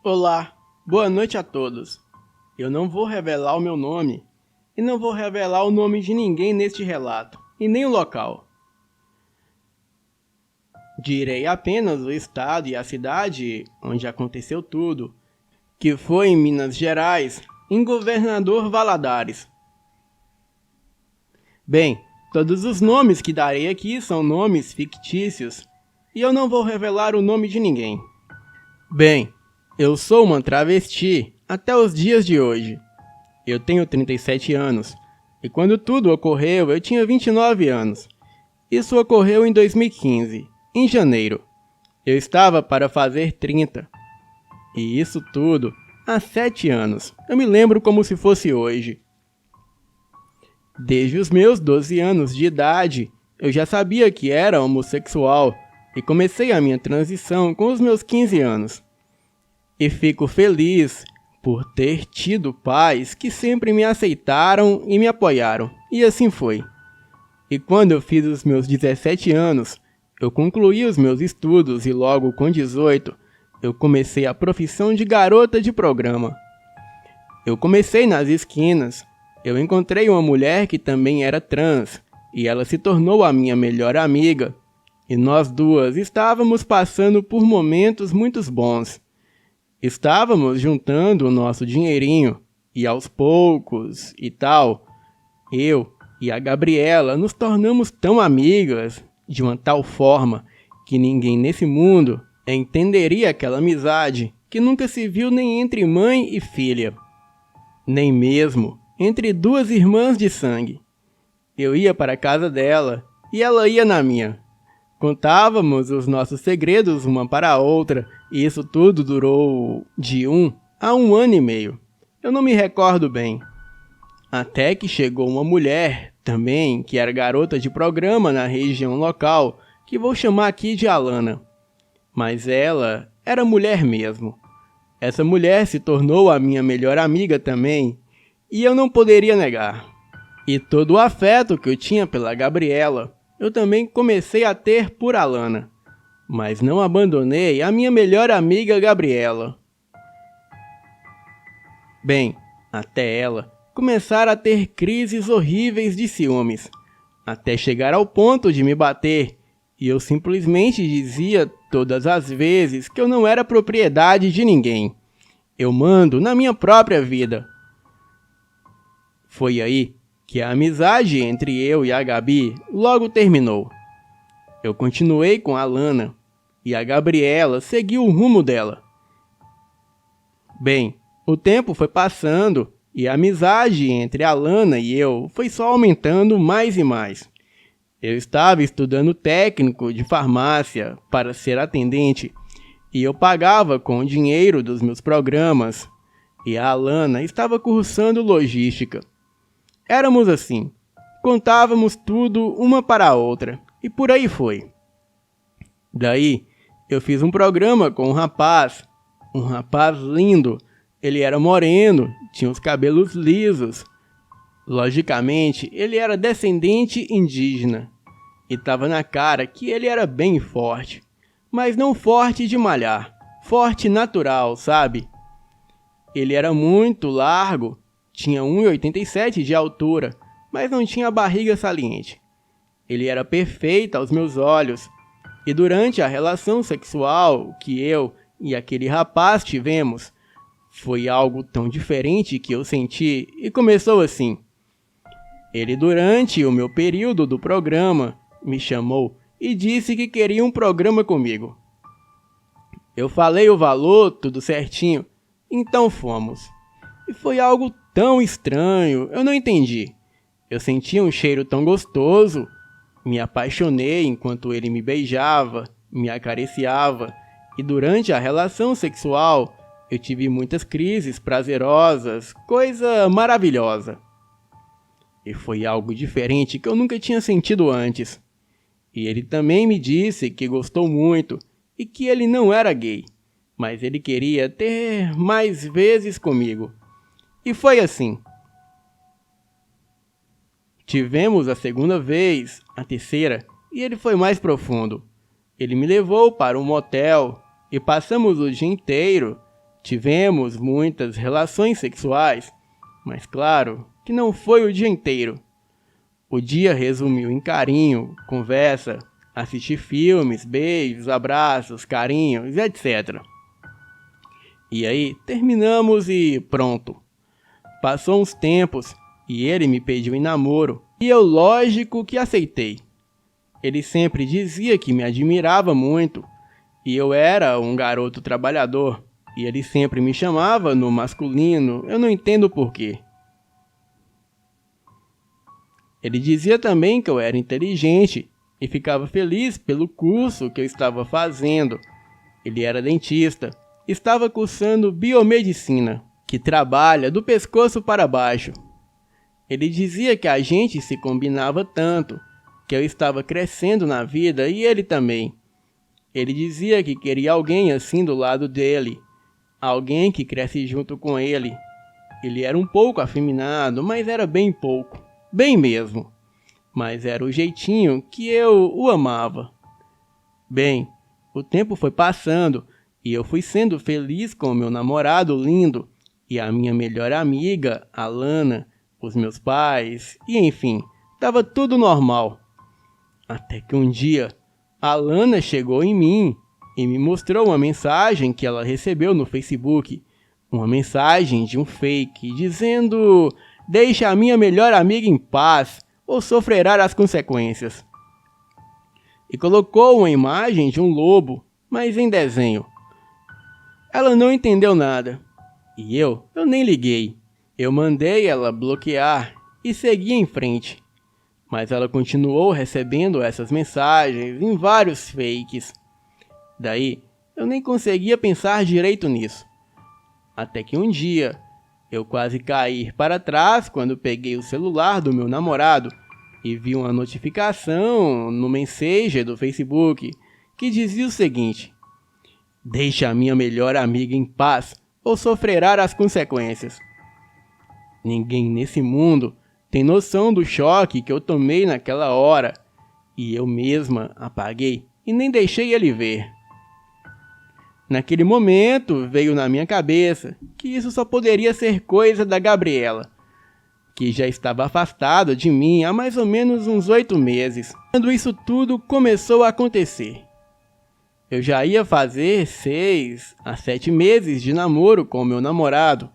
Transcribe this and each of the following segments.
Olá, boa noite a todos. Eu não vou revelar o meu nome e não vou revelar o nome de ninguém neste relato e nem o local. Direi apenas o estado e a cidade onde aconteceu tudo, que foi em Minas Gerais, em Governador Valadares. Bem, todos os nomes que darei aqui são nomes fictícios e eu não vou revelar o nome de ninguém. Bem, eu sou uma travesti até os dias de hoje. Eu tenho 37 anos e quando tudo ocorreu eu tinha 29 anos. Isso ocorreu em 2015, em janeiro. Eu estava para fazer 30. E isso tudo há 7 anos. Eu me lembro como se fosse hoje. Desde os meus 12 anos de idade, eu já sabia que era homossexual e comecei a minha transição com os meus 15 anos. E fico feliz por ter tido pais que sempre me aceitaram e me apoiaram, e assim foi. E quando eu fiz os meus 17 anos, eu concluí os meus estudos e logo com 18, eu comecei a profissão de garota de programa. Eu comecei nas esquinas, eu encontrei uma mulher que também era trans, e ela se tornou a minha melhor amiga, e nós duas estávamos passando por momentos muito bons. Estávamos juntando o nosso dinheirinho, e aos poucos e tal, eu e a Gabriela nos tornamos tão amigas, de uma tal forma, que ninguém nesse mundo entenderia aquela amizade que nunca se viu nem entre mãe e filha, nem mesmo entre duas irmãs de sangue. Eu ia para a casa dela e ela ia na minha. Contávamos os nossos segredos uma para a outra e isso tudo durou de 1 a 1 ano e meio. Eu não me recordo bem. Até que chegou uma mulher, também, que era garota de programa na região local, que vou chamar aqui de Alana. Mas ela era mulher mesmo. Essa mulher se tornou a minha melhor amiga também, e eu não poderia negar. E todo o afeto que eu tinha pela Gabriela, eu também comecei a ter por Alana. Mas não abandonei a minha melhor amiga Gabriela. Bem, até ela começar a ter crises horríveis de ciúmes, até chegar ao ponto de me bater, e eu simplesmente dizia todas as vezes que eu não era propriedade de ninguém. Eu mando na minha própria vida. Foi aí que a amizade entre eu e a Gabi logo terminou. Eu continuei com a Lana e a Gabriela seguiu o rumo dela. Bem, o tempo foi passando e a amizade entre a Lana e eu foi só aumentando mais e mais. Eu estava estudando técnico de farmácia para ser atendente e eu pagava com o dinheiro dos meus programas e a Lana estava cursando logística. Éramos assim, contávamos tudo uma para a outra e por aí foi. Daí eu fiz um programa com um rapaz lindo. Ele era moreno, tinha os cabelos lisos. Logicamente, ele era descendente indígena. E estava na cara que ele era bem forte. Mas não forte de malhar, forte natural, sabe? Ele era muito largo, tinha 1,87 de altura, mas não tinha barriga saliente. Ele era perfeito aos meus olhos. E durante a relação sexual que eu e aquele rapaz tivemos, foi algo tão diferente que eu senti e começou assim. Ele, durante o meu período do programa, me chamou e disse que queria um programa comigo. Eu falei o valor, tudo certinho, então fomos. E foi algo tão estranho, eu não entendi. Eu sentia um cheiro tão gostoso, me apaixonei enquanto ele me beijava, me acariciava, e durante a relação sexual, eu tive muitas crises prazerosas, coisa maravilhosa. E foi algo diferente que eu nunca tinha sentido antes. E ele também me disse que gostou muito e que ele não era gay, mas ele queria ter mais vezes comigo. E foi assim. Tivemos a segunda vez, a terceira, e ele foi mais profundo. Ele me levou para um motel e passamos o dia inteiro. Tivemos muitas relações sexuais, mas claro que não foi o dia inteiro. O dia resumiu em carinho, conversa, assistir filmes, beijos, abraços, carinhos, etc. E aí terminamos e pronto. Passou uns tempos e ele me pediu em namoro e eu lógico que aceitei. Ele sempre dizia que me admirava muito e eu era um garoto trabalhador e ele sempre me chamava no masculino, eu não entendo porquê. Ele dizia também que eu era inteligente e ficava feliz pelo curso que eu estava fazendo. Ele era dentista, estava cursando biomedicina, que trabalha do pescoço para baixo. Ele dizia que a gente se combinava tanto, que eu estava crescendo na vida e ele também. Ele dizia que queria alguém assim do lado dele, alguém que cresce junto com ele. Ele era um pouco afeminado, mas era bem pouco. Bem mesmo, mas era o jeitinho que eu o amava. Bem, o tempo foi passando e eu fui sendo feliz com o meu namorado lindo e a minha melhor amiga, a Lana, os meus pais e enfim, estava tudo normal. Até que um dia, a Lana chegou em mim e me mostrou uma mensagem que ela recebeu no Facebook, uma mensagem de um fake dizendo: "Deixa a minha melhor amiga em paz, ou sofrerá as consequências." E colocou uma imagem de um lobo, mas em desenho. Ela não entendeu nada. E eu nem liguei. Eu mandei ela bloquear e segui em frente. Mas ela continuou recebendo essas mensagens em vários fakes. Daí, eu nem conseguia pensar direito nisso. Até que um dia, eu quase caí para trás quando peguei o celular do meu namorado e vi uma notificação no Messenger do Facebook que dizia o seguinte: "Deixa a minha melhor amiga em paz ou sofrerá as consequências." Ninguém nesse mundo tem noção do choque que eu tomei naquela hora e eu mesma apaguei e nem deixei ele ver. Naquele momento veio na minha cabeça que isso só poderia ser coisa da Gabriela, que já estava afastada de mim há mais ou menos uns 8 meses, quando isso tudo começou a acontecer. Eu já ia fazer 6 a 7 meses de namoro com meu namorado.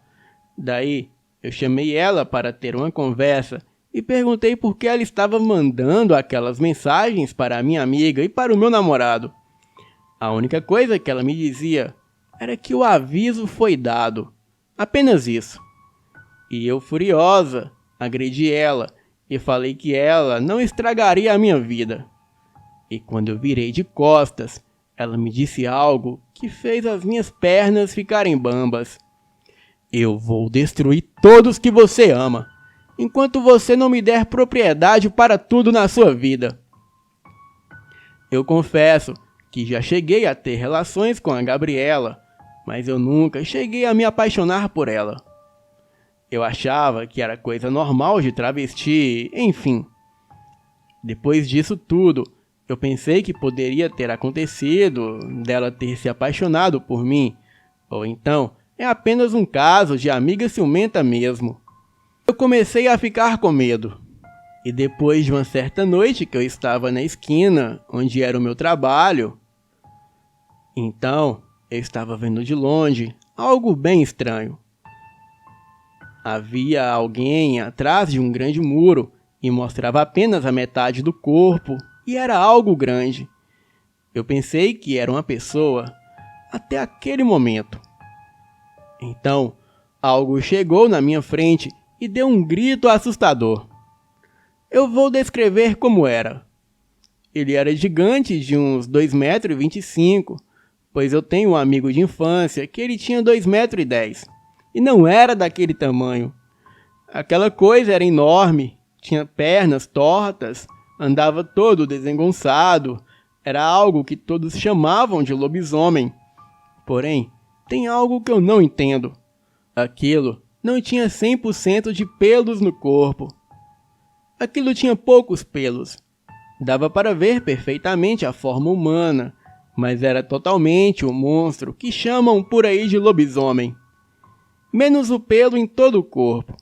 Daí eu chamei ela para ter uma conversa e perguntei por que ela estava mandando aquelas mensagens para a minha amiga e para o meu namorado. A única coisa que ela me dizia era que o aviso foi dado. Apenas isso. E eu, furiosa, agredi ela e falei que ela não estragaria a minha vida. E quando eu virei de costas, ela me disse algo que fez as minhas pernas ficarem bambas. "Eu vou destruir todos que você ama, enquanto você não me der propriedade para tudo na sua vida." Eu confesso que já cheguei a ter relações com a Gabriela, mas eu nunca cheguei a me apaixonar por ela. Eu achava que era coisa normal de travesti, enfim. Depois disso tudo, eu pensei que poderia ter acontecido dela ter se apaixonado por mim, ou então é apenas um caso de amiga ciumenta mesmo. Eu comecei a ficar com medo. E depois de uma certa noite que eu estava na esquina, onde era o meu trabalho, então eu estava vendo de longe algo bem estranho. Havia alguém atrás de um grande muro e mostrava apenas a metade do corpo e era algo grande. Eu pensei que era uma pessoa até aquele momento. Então, algo chegou na minha frente e deu um grito assustador. Eu vou descrever como era. Ele era gigante, de uns 2,25 m, pois eu tenho um amigo de infância que ele tinha 2,10 m, e não era daquele tamanho. Aquela coisa era enorme, tinha pernas tortas, andava todo desengonçado, era algo que todos chamavam de lobisomem. Porém, tem algo que eu não entendo. Aquilo não tinha 100% de pelos no corpo. Aquilo tinha poucos pelos. Dava para ver perfeitamente a forma humana, mas era totalmente o monstro que chamam por aí de lobisomem, menos o pelo em todo o corpo.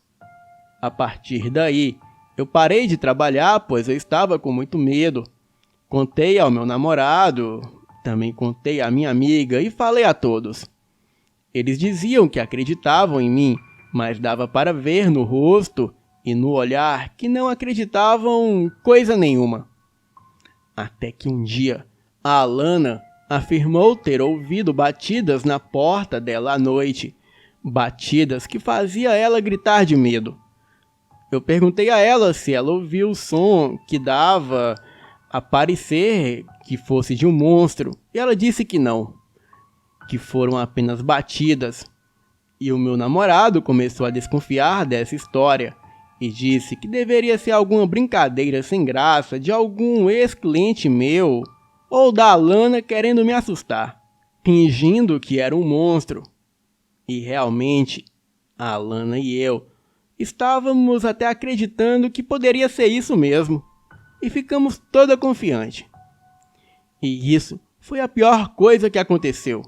A partir daí, eu parei de trabalhar, pois eu estava com muito medo. Contei ao meu namorado, também contei à minha amiga e falei a todos. Eles diziam que acreditavam em mim, mas dava para ver no rosto e no olhar que não acreditavam coisa nenhuma. Até que um dia, a Alana afirmou ter ouvido batidas na porta dela à noite, batidas que fazia ela gritar de medo. Eu perguntei a ela se ela ouviu o som que dava a parecer que fosse de um monstro, e ela disse que não, que foram apenas batidas. E o meu namorado começou a desconfiar dessa história e disse que deveria ser alguma brincadeira sem graça de algum ex-cliente meu ou da Alana querendo me assustar, fingindo que era um monstro. E realmente, a Alana e eu estávamos até acreditando que poderia ser isso mesmo, e ficamos toda confiante. E isso foi a pior coisa que aconteceu.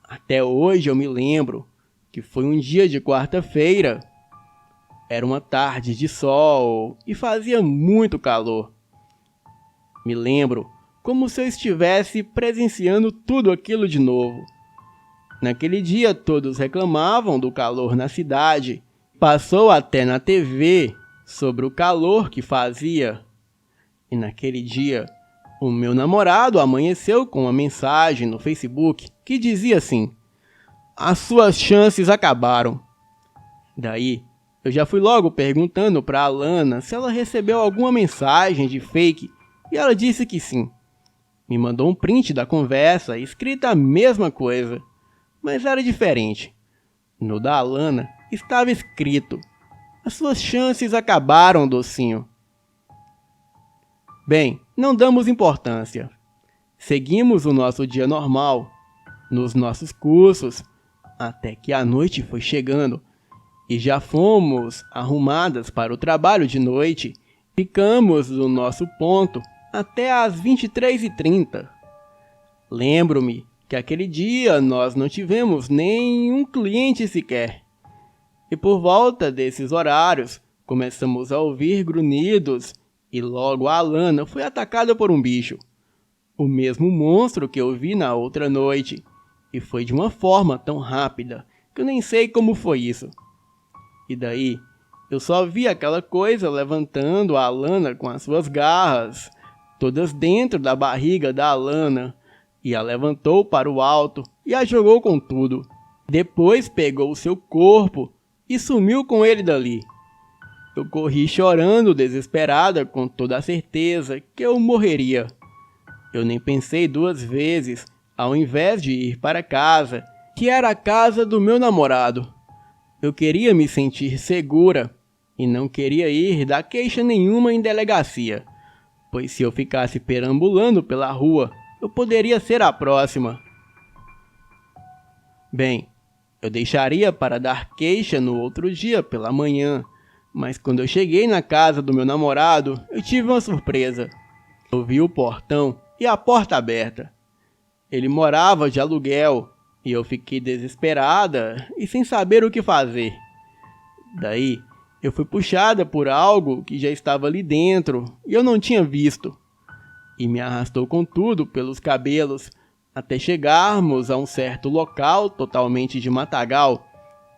Até hoje eu me lembro que foi um dia de quarta-feira. Era uma tarde de sol e fazia muito calor. Me lembro como se eu estivesse presenciando tudo aquilo de novo. Naquele dia todos reclamavam do calor na cidade. Passou até na TV sobre o calor que fazia. E naquele dia, o meu namorado amanheceu com uma mensagem no Facebook que dizia assim: "As suas chances acabaram." Daí, eu já fui logo perguntando para a Alana se ela recebeu alguma mensagem de fake e ela disse que sim. Me mandou um print da conversa escrita a mesma coisa, mas era diferente. No da Alana estava escrito: "As suas chances acabaram, docinho." Bem, não damos importância. Seguimos o nosso dia normal, nos nossos cursos, até que a noite foi chegando e já fomos arrumadas para o trabalho de noite. Ficamos no nosso ponto até às 23h30. Lembro-me que aquele dia nós não tivemos nenhum cliente sequer. E por volta desses horários, começamos a ouvir grunhidos e logo a Alana foi atacada por um bicho. O mesmo monstro que eu vi na outra noite. E foi de uma forma tão rápida que eu nem sei como foi isso. E daí, eu só vi aquela coisa levantando a Alana com as suas garras, todas dentro da barriga da Alana, e a levantou para o alto e a jogou com tudo. Depois pegou o seu corpo e sumiu com ele dali. Eu corri chorando, desesperada, com toda a certeza que eu morreria. Eu nem pensei duas vezes, ao invés de ir para casa, que era a casa do meu namorado. Eu queria me sentir segura e não queria ir dar queixa nenhuma em delegacia, pois se eu ficasse perambulando pela rua, eu poderia ser a próxima. Bem, eu deixaria para dar queixa no outro dia pela manhã, mas quando eu cheguei na casa do meu namorado, eu tive uma surpresa. Eu vi o portão e a porta aberta. Ele morava de aluguel e eu fiquei desesperada e sem saber o que fazer. Daí, eu fui puxada por algo que já estava ali dentro e eu não tinha visto. E me arrastou com tudo pelos cabelos, até chegarmos a um certo local totalmente de matagal.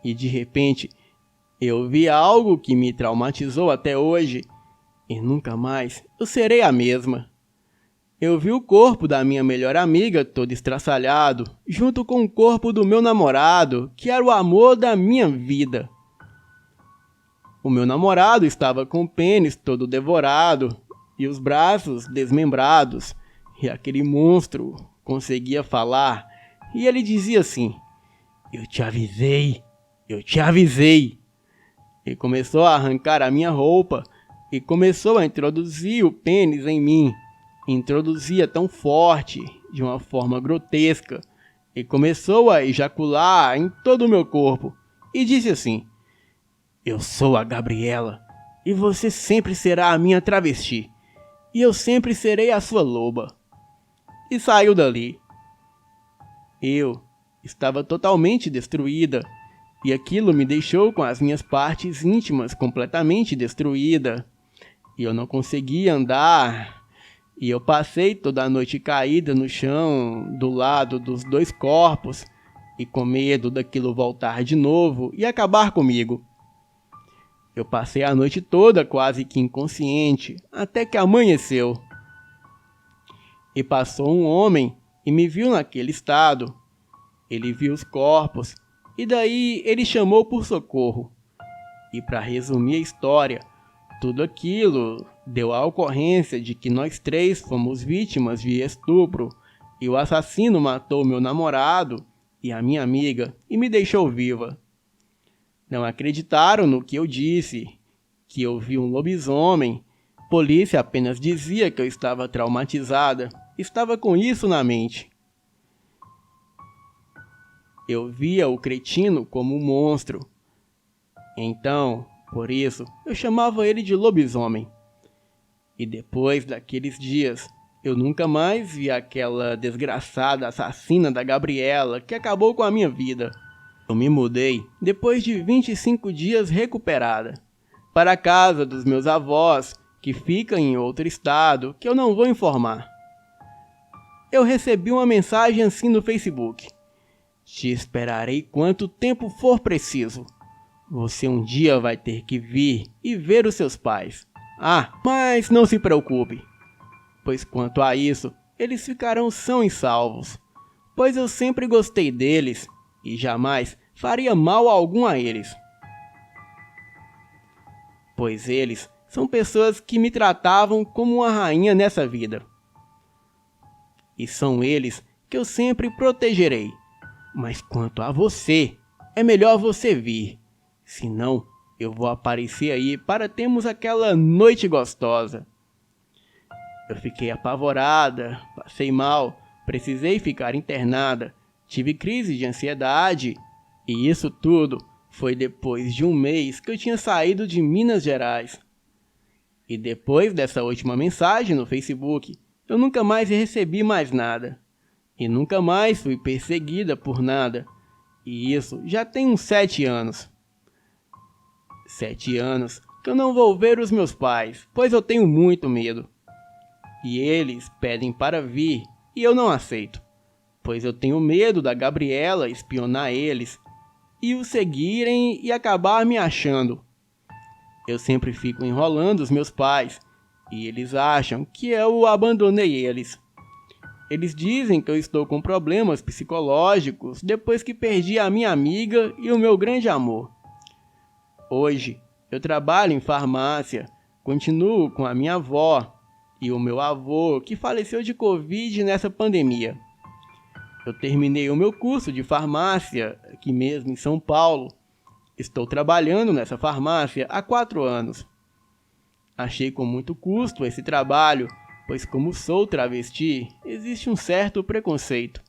E de repente, eu vi algo que me traumatizou até hoje. E nunca mais eu serei a mesma. Eu vi o corpo da minha melhor amiga todo estraçalhado, junto com o corpo do meu namorado, que era o amor da minha vida. O meu namorado estava com o pênis todo devorado e os braços desmembrados, e aquele monstro conseguia falar, e ele dizia assim: "Eu te avisei, eu te avisei." E começou a arrancar a minha roupa e começou a introduzir o pênis em mim. Introduzia tão forte, de uma forma grotesca, e começou a ejacular em todo o meu corpo, e disse assim: "Eu sou a Gabriela, e você sempre será a minha travesti, e eu sempre serei a sua loba." e saiu dali. Eu estava totalmente destruída e aquilo me deixou com as minhas partes íntimas completamente destruídas. E eu não conseguia andar. E eu passei toda a noite caída no chão, do lado dos dois corpos, e com medo daquilo voltar de novo e acabar comigo. Eu passei a noite toda quase que inconsciente, até que amanheceu. E passou um homem e me viu naquele estado. Ele viu os corpos, e daí ele chamou por socorro. E para resumir a história, tudo aquilo deu a ocorrência de que nós três fomos vítimas de estupro e o assassino matou meu namorado e a minha amiga e me deixou viva. Não acreditaram no que eu disse, que eu vi um lobisomem. Polícia apenas dizia que eu estava traumatizada, estava com isso na mente. Eu via o cretino como um monstro. Então, por isso, eu chamava ele de lobisomem. E depois daqueles dias, eu nunca mais vi aquela desgraçada assassina da Gabriela que acabou com a minha vida. Eu me mudei, depois de 25 dias recuperada, para a casa dos meus avós, que fica em outro estado, que eu não vou informar. Eu recebi uma mensagem assim no Facebook. Te esperarei quanto tempo for preciso. Você um dia vai ter que vir e ver os seus pais. Ah, mas não se preocupe, pois quanto a isso, eles ficarão sãos e salvos, pois eu sempre gostei deles e jamais faria mal algum a eles. Pois eles são pessoas que me tratavam como uma rainha nessa vida. E são eles que eu sempre protegerei. Mas quanto a você, é melhor você vir. Senão, eu vou aparecer aí para termos aquela noite gostosa. Eu fiquei apavorada, passei mal, precisei ficar internada, tive crise de ansiedade. E isso tudo foi depois de um mês que eu tinha saído de Minas Gerais. E depois dessa última mensagem no Facebook, eu nunca mais recebi mais nada. E nunca mais fui perseguida por nada. E isso já tem uns 7 anos. 7 anos que eu não vou ver os meus pais, pois eu tenho muito medo. E eles pedem para vir e eu não aceito, pois eu tenho medo da Gabriela espionar eles e os seguirem e acabar me achando. Eu sempre fico enrolando os meus pais e eles acham que eu abandonei eles. Eles dizem que eu estou com problemas psicológicos depois que perdi a minha amiga e o meu grande amor. Hoje, eu trabalho em farmácia, continuo com a minha avó e o meu avô que faleceu de Covid nessa pandemia. Eu terminei o meu curso de farmácia aqui mesmo em São Paulo. Estou trabalhando nessa farmácia há 4 anos. Achei com muito custo esse trabalho, pois como sou travesti, existe um certo preconceito.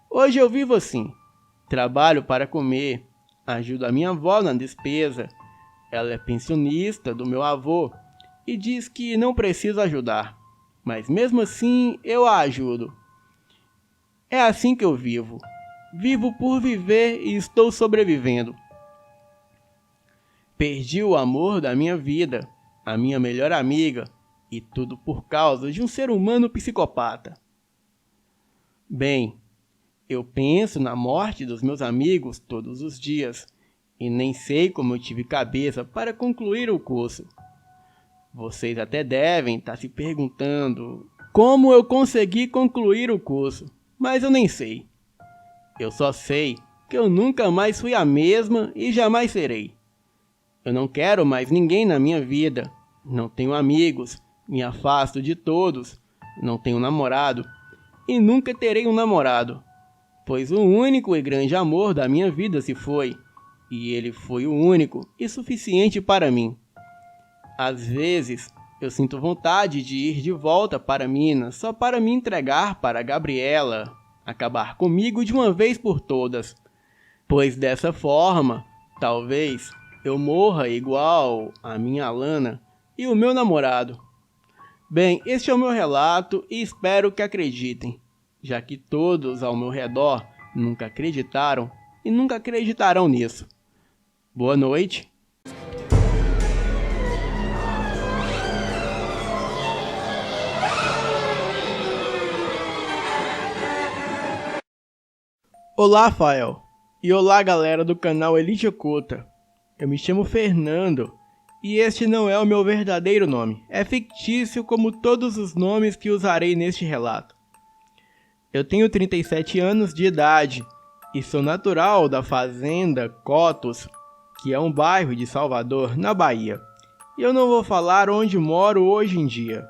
Hoje eu vivo assim, trabalho para comer, ajudo a minha avó na despesa. Ela é pensionista do meu avô e diz que não preciso ajudar, mas mesmo assim eu a ajudo. É assim que eu vivo. Vivo por viver e estou sobrevivendo. Perdi o amor da minha vida, a minha melhor amiga, e tudo por causa de um ser humano psicopata. Bem, eu penso na morte dos meus amigos todos os dias, e nem sei como eu tive cabeça para concluir o curso. Vocês até devem estar se perguntando como eu consegui concluir o curso, mas eu nem sei. Eu só sei que eu nunca mais fui a mesma e jamais serei. Eu não quero mais ninguém na minha vida, não tenho amigos, me afasto de todos, não tenho namorado e nunca terei um namorado, pois o único e grande amor da minha vida se foi, e ele foi o único e suficiente para mim. Às vezes, eu sinto vontade de ir de volta para Minas só para me entregar para a Gabriela, acabar comigo de uma vez por todas, pois dessa forma, talvez eu morra igual a minha Alana e o meu namorado. Bem, este é o meu relato e espero que acreditem. já que todos ao meu redor nunca acreditaram e nunca acreditarão nisso. Boa noite. Olá, Fael. E olá, galera do canal Elite Oculta. Eu me chamo Fernando e este não é o meu verdadeiro nome. É fictício como todos os nomes que usarei neste relato. Eu tenho 37 anos de idade e sou natural da fazenda Cotos, que é um bairro de Salvador, na Bahia. E eu não vou falar onde moro hoje em dia,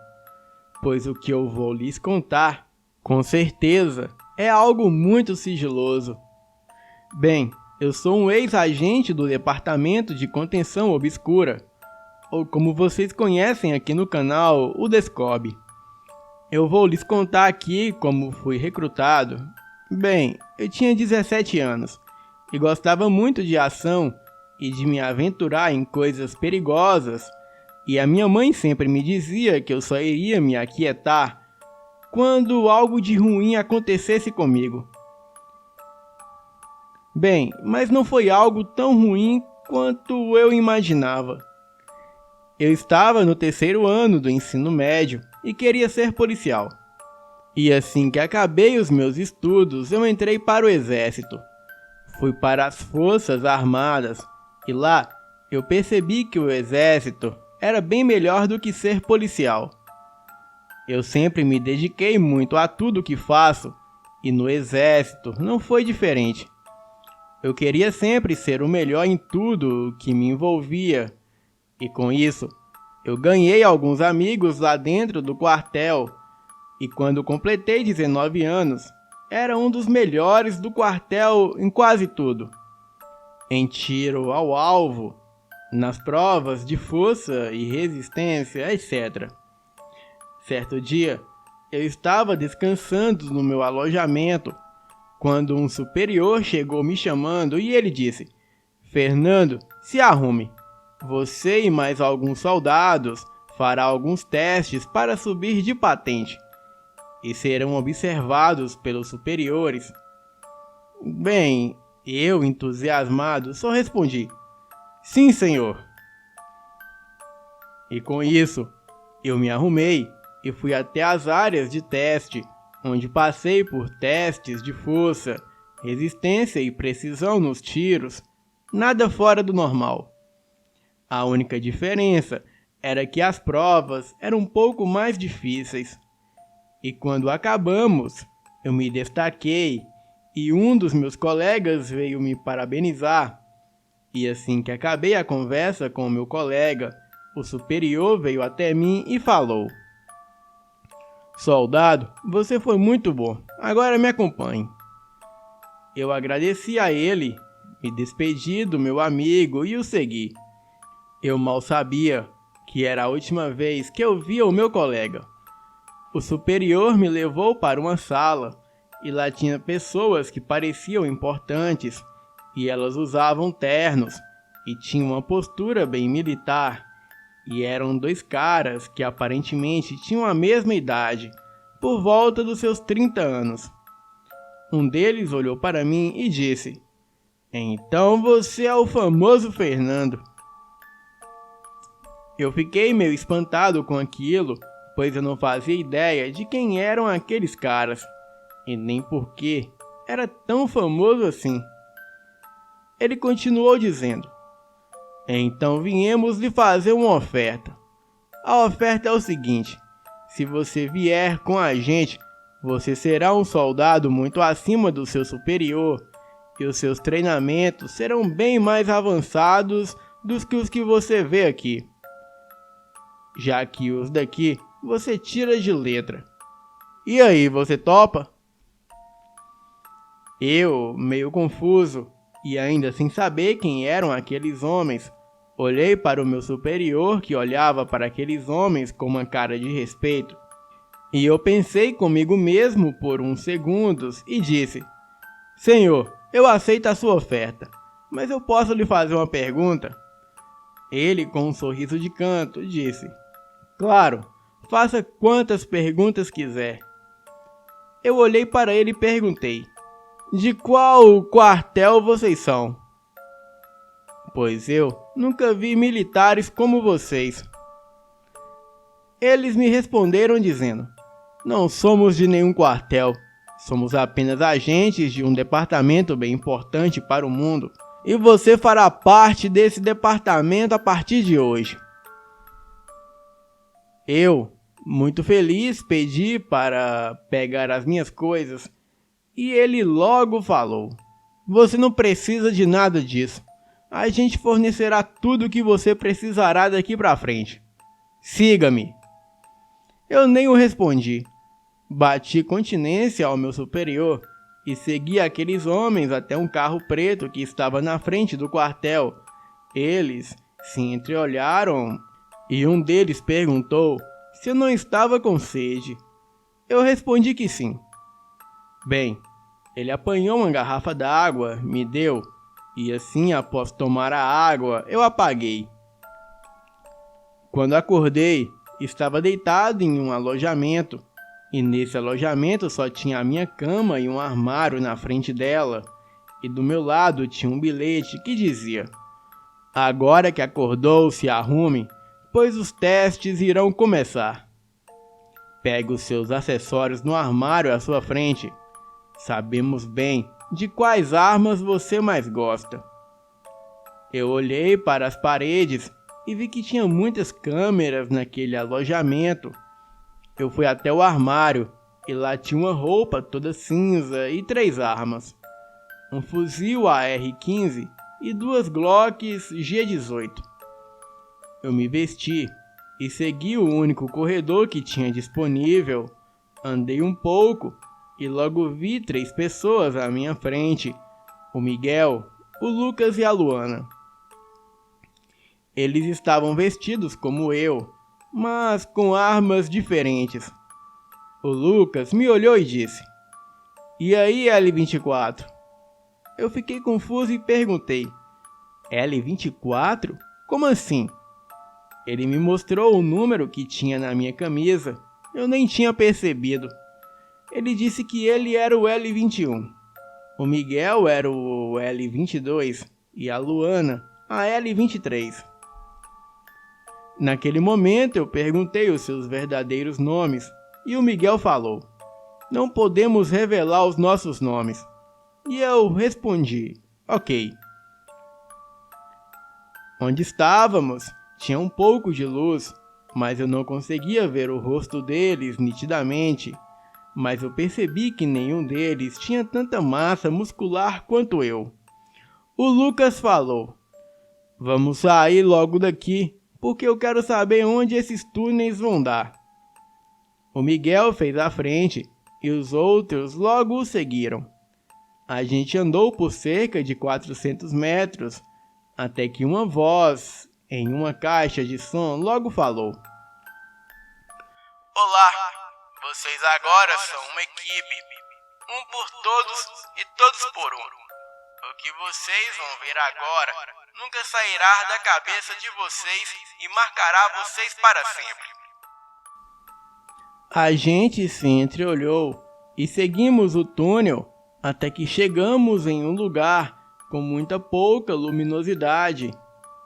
pois o que eu vou lhes contar, com certeza, é algo muito sigiloso. Bem, eu sou um ex-agente do Departamento de Contenção Obscura, ou como vocês conhecem aqui no canal, o Descob. Eu vou lhes contar aqui como fui recrutado. Bem, eu tinha 17 anos e gostava muito de ação e de me aventurar em coisas perigosas, e a minha mãe sempre me dizia que eu só iria me aquietar quando algo de ruim acontecesse comigo. Bem, mas não foi algo tão ruim quanto eu imaginava. Eu estava no 3º ano do ensino médio e queria ser policial. E assim que acabei os meus estudos, eu entrei para o exército. Fui para as Forças Armadas e lá eu percebi que o exército era bem melhor do que ser policial. Eu sempre me dediquei muito a tudo que faço e no exército não foi diferente. Eu queria sempre ser o melhor em tudo que me envolvia e com isso eu ganhei alguns amigos lá dentro do quartel e quando completei 19 anos era um dos melhores do quartel em quase tudo. Em tiro ao alvo, nas provas de força e resistência, etc. Certo dia, eu estava descansando no meu alojamento, quando um superior chegou me chamando e ele disse: Fernando, se arrume. Você e mais alguns soldados fará alguns testes para subir de patente e serão observados pelos superiores. Bem, eu, entusiasmado, só respondi: sim, senhor. E com isso, eu me arrumei e fui até as áreas de teste, onde passei por testes de força, resistência e precisão nos tiros, nada fora do normal. A única diferença era que as provas eram um pouco mais difíceis. E quando acabamos, eu me destaquei e um dos meus colegas veio me parabenizar. E assim que acabei a conversa com o meu colega, o superior veio até mim e falou: Soldado, você foi muito bom, agora me acompanhe. Eu agradeci a ele, me despedi do meu amigo e o segui. Eu mal sabia que era a última vez que eu via o meu colega. O superior me levou para uma sala e lá tinha pessoas que pareciam importantes e elas usavam ternos e tinham uma postura bem militar. E eram 2 caras que aparentemente tinham a mesma idade, por volta dos seus 30 anos. Um deles olhou para mim e disse: Então você é o famoso Fernando. Eu fiquei meio espantado com aquilo, pois eu não fazia ideia de quem eram aqueles caras, e nem por que era tão famoso assim. Ele continuou dizendo: Então viemos lhe fazer uma oferta. A oferta é o seguinte: se você vier com a gente, você será um soldado muito acima do seu superior e os seus treinamentos serão bem mais avançados dos que os que você vê aqui. Já que os daqui você tira de letra. E aí, você topa? Eu, meio confuso e ainda sem saber quem eram aqueles homens, olhei para o meu superior que olhava para aqueles homens com uma cara de respeito. E eu pensei comigo mesmo por uns segundos e disse: Senhor, eu aceito a sua oferta, mas eu posso lhe fazer uma pergunta? Ele, com um sorriso de canto, disse: Claro, faça quantas perguntas quiser. Eu olhei para ele e perguntei: de qual quartel vocês são? Pois eu nunca vi militares como vocês. Eles me responderam dizendo: não somos de nenhum quartel. Somos apenas agentes de um departamento bem importante para o mundo. E você fará parte desse departamento a partir de hoje. Eu, muito feliz, pedi para pegar as minhas coisas. E ele logo falou: você não precisa de nada disso. A gente fornecerá tudo o que você precisará daqui para frente. Siga-me. Eu nem o respondi. Bati continência ao meu superior e segui aqueles homens até um carro preto que estava na frente do quartel. Eles se entreolharam e um deles perguntou se eu não estava com sede. Eu respondi que sim. Bem, ele apanhou uma garrafa d'água, me deu, e assim, após tomar a água, eu apaguei. Quando acordei, estava deitado em um alojamento, e nesse alojamento só tinha a minha cama e um armário na frente dela, e do meu lado tinha um bilhete que dizia: agora que acordou, se arrume, pois os testes irão começar. Pegue os seus acessórios no armário à sua frente. Sabemos bem de quais armas você mais gosta. Eu olhei para as paredes e vi que tinha muitas câmeras naquele alojamento. Eu fui até o armário e lá tinha uma roupa toda cinza e 3 armas. Um fuzil AR-15 e 2 Glocks G18. Eu me vesti e segui o único corredor que tinha disponível. Andei um pouco e logo vi 3 pessoas à minha frente: o Miguel, o Lucas e a Luana. Eles estavam vestidos como eu, mas com armas diferentes. O Lucas me olhou e disse: e aí, L-24? Eu fiquei confuso e perguntei: L-24? Como assim? Ele me mostrou o número que tinha na minha camisa. Eu nem tinha percebido. Ele disse que ele era o L-21. O Miguel era o L-22 e a Luana a L-23. Naquele momento eu perguntei os seus verdadeiros nomes e o Miguel falou: não podemos revelar os nossos nomes. E eu respondi: ok. Onde estávamos tinha um pouco de luz, mas eu não conseguia ver o rosto deles nitidamente. Mas eu percebi que nenhum deles tinha tanta massa muscular quanto eu. O Lucas falou: vamos sair logo daqui, porque eu quero saber onde esses túneis vão dar. O Miguel fez a frente e os outros logo o seguiram. A gente andou por cerca de 400 metros, até que uma voz em uma caixa de som logo falou: olá, vocês agora são uma equipe, um por todos e todos por um. O que vocês vão ver agora nunca sairá da cabeça de vocês e marcará vocês para sempre. A gente se entreolhou e seguimos o túnel até que chegamos em um lugar com muita pouca luminosidade.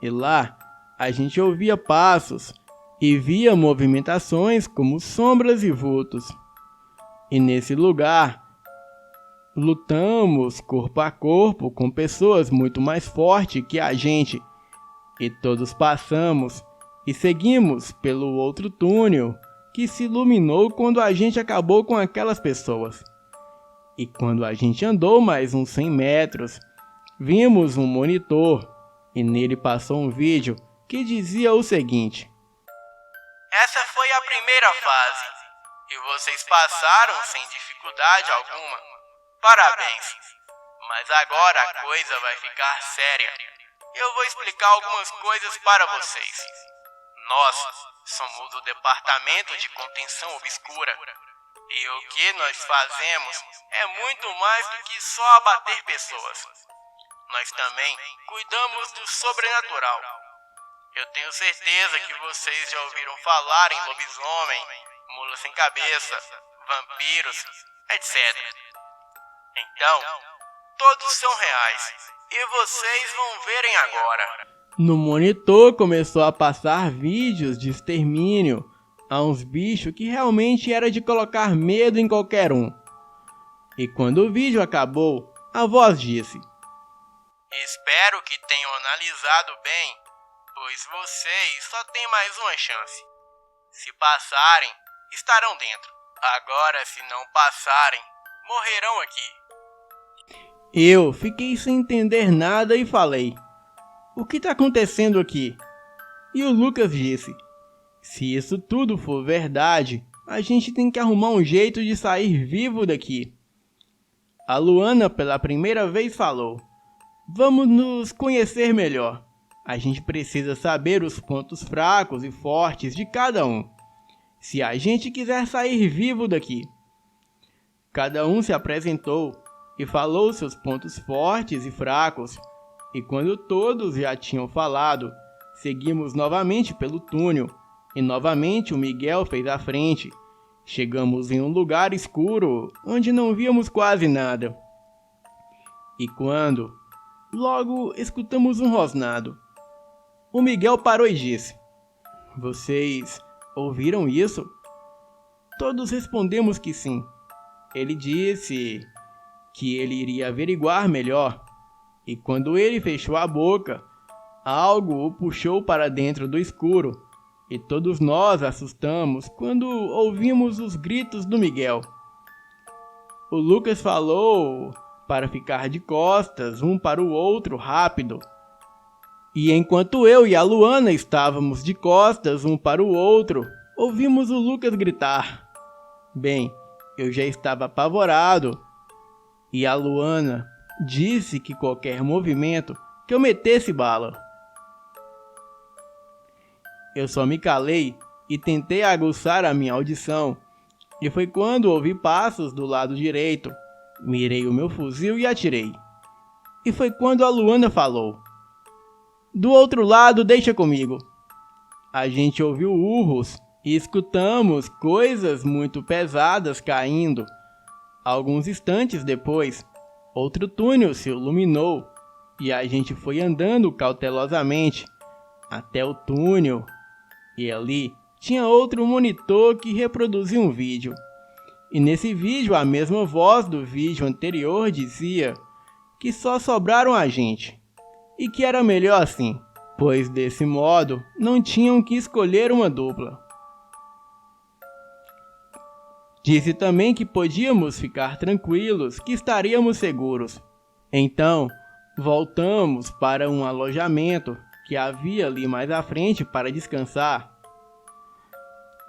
E lá a gente ouvia passos e via movimentações como sombras e vultos. E nesse lugar lutamos corpo a corpo com pessoas muito mais fortes que a gente. E todos passamos e seguimos pelo outro túnel que se iluminou quando a gente acabou com aquelas pessoas. E quando a gente andou mais uns 100 metros, vimos um monitor e nele passou um vídeo que dizia o seguinte: essa foi a primeira fase e vocês passaram sem dificuldade alguma. Parabéns! Mas agora a coisa vai ficar séria. Eu vou explicar algumas coisas para vocês. Nós somos o Departamento de Contenção Obscura. E o que nós fazemos é muito mais do que só abater pessoas. Nós também cuidamos do sobrenatural. Eu tenho certeza que vocês já ouviram falar em lobisomem, mula sem cabeça, vampiros, etc. Então, todos são reais, e vocês vão verem agora. No monitor começou a passar vídeos de extermínio a uns bichos que realmente era de colocar medo em qualquer um. E quando o vídeo acabou, a voz disse: Espero que tenham analisado bem, pois vocês só têm mais uma chance. Se passarem, estarão dentro. Agora, se não passarem, morrerão aqui. Eu fiquei sem entender nada e falei: o que está acontecendo aqui? E o Lucas disse: se isso tudo for verdade, a gente tem que arrumar um jeito de sair vivo daqui. A Luana pela primeira vez falou: vamos nos conhecer melhor. A gente precisa saber os pontos fracos e fortes de cada um, se a gente quiser sair vivo daqui. Cada um se apresentou e falou seus pontos fortes e fracos, e quando todos já tinham falado, seguimos novamente pelo túnel, e novamente o Miguel fez a frente. Chegamos em um lugar escuro, onde não víamos quase nada. E quando, logo escutamos um rosnado. O Miguel parou e disse: vocês ouviram isso? Todos respondemos que sim. Ele disse que ele iria averiguar melhor, e quando ele fechou a boca, algo o puxou para dentro do escuro, e todos nós assustamos quando ouvimos os gritos do Miguel. O Lucas falou para ficar de costas um para o outro rápido, e enquanto eu e a Luana estávamos de costas um para o outro, ouvimos o Lucas gritar. Bem, eu já estava apavorado, e a Luana disse que qualquer movimento que eu metesse bala. Eu só me calei e tentei aguçar a minha audição, e foi quando ouvi passos do lado direito. Mirei o meu fuzil e atirei. E foi quando a Luana falou: do outro lado, deixa comigo. A gente ouviu urros e escutamos coisas muito pesadas caindo. Alguns instantes depois, outro túnel se iluminou e a gente foi andando cautelosamente até o túnel. E ali tinha outro monitor que reproduzia um vídeo. E nesse vídeo a mesma voz do vídeo anterior dizia que só sobraram a gente. E que era melhor assim, pois desse modo não tinham que escolher uma dupla. Disse também que podíamos ficar tranquilos, que estaríamos seguros. Então, voltamos para um alojamento que havia ali mais à frente para descansar.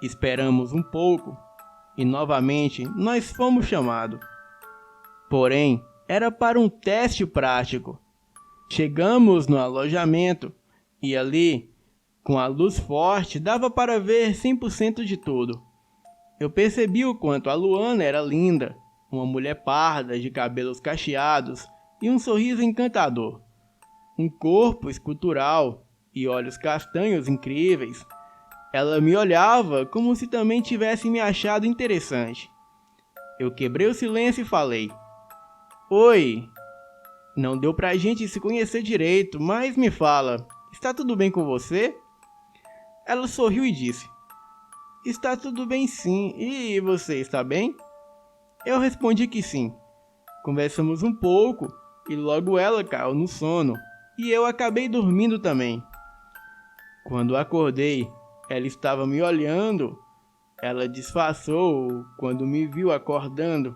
Esperamos um pouco e novamente nós fomos chamados. Porém, era para um teste prático. Chegamos no alojamento e ali, com a luz forte, dava para ver 100% de tudo. Eu percebi o quanto a Luana era linda, uma mulher parda de cabelos cacheados e um sorriso encantador. Um corpo escultural e olhos castanhos incríveis. Ela me olhava como se também tivesse me achado interessante. Eu quebrei o silêncio e falei: oi, não deu pra gente se conhecer direito, mas me fala, está tudo bem com você? Ela sorriu e disse: está tudo bem sim, e você está bem? Eu respondi que sim. Conversamos um pouco e logo ela caiu no sono e eu acabei dormindo também. Quando acordei, ela estava me olhando. Ela disfarçou quando me viu acordando.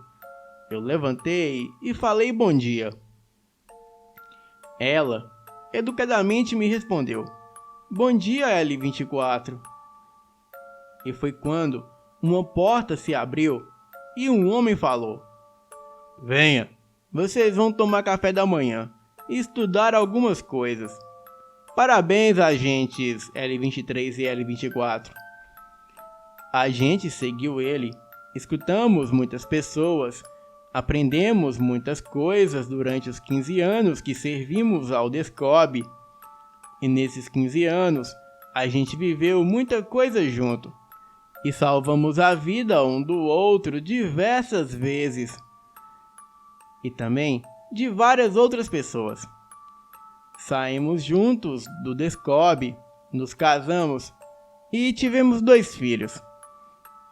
Eu levantei e falei bom dia. Ela, educadamente, me respondeu: bom dia, L24. E foi quando uma porta se abriu e um homem falou: venha, vocês vão tomar café da manhã e estudar algumas coisas. Parabéns, agentes L23 e L24. A gente seguiu ele, escutamos muitas pessoas, aprendemos muitas coisas durante os 15 anos que servimos ao Descob. E nesses 15 anos, a gente viveu muita coisa junto. e salvamos a vida um do outro diversas vezes. E também de várias outras pessoas. Saímos juntos do Descobre, nos casamos e tivemos 2 filhos.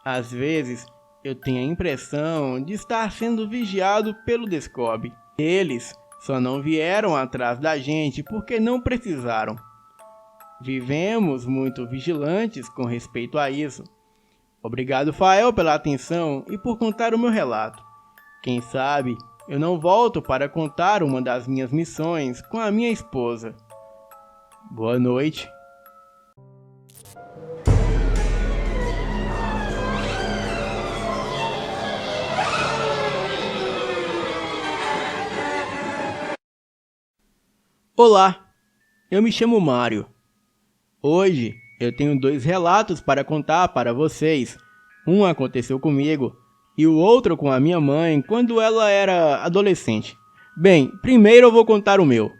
Às vezes, eu tenho a impressão de estar sendo vigiado pelo Descobre. Eles só não vieram atrás da gente porque não precisaram. Vivemos muito vigilantes com respeito a isso. Obrigado, Fael, pela atenção e por contar o meu relato. Quem sabe eu não volto para contar uma das minhas missões com a minha esposa. Boa noite. Olá, eu me chamo Mário. Hoje eu tenho 2 relatos para contar para vocês. Um aconteceu comigo e o outro com a minha mãe quando ela era adolescente. Bem, primeiro eu vou contar o meu.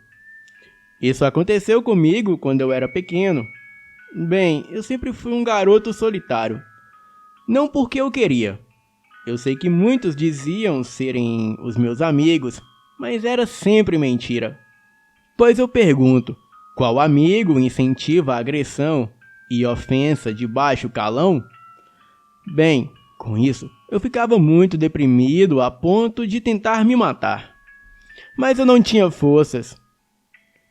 Isso aconteceu comigo quando eu era pequeno. Bem, eu sempre fui um garoto solitário. Não porque eu queria. Eu sei que muitos diziam serem os meus amigos, mas era sempre mentira. Pois eu pergunto, qual amigo incentiva a agressão e ofensa de baixo calão? Bem, com isso, eu ficava muito deprimido a ponto de tentar me matar. Mas eu não tinha forças.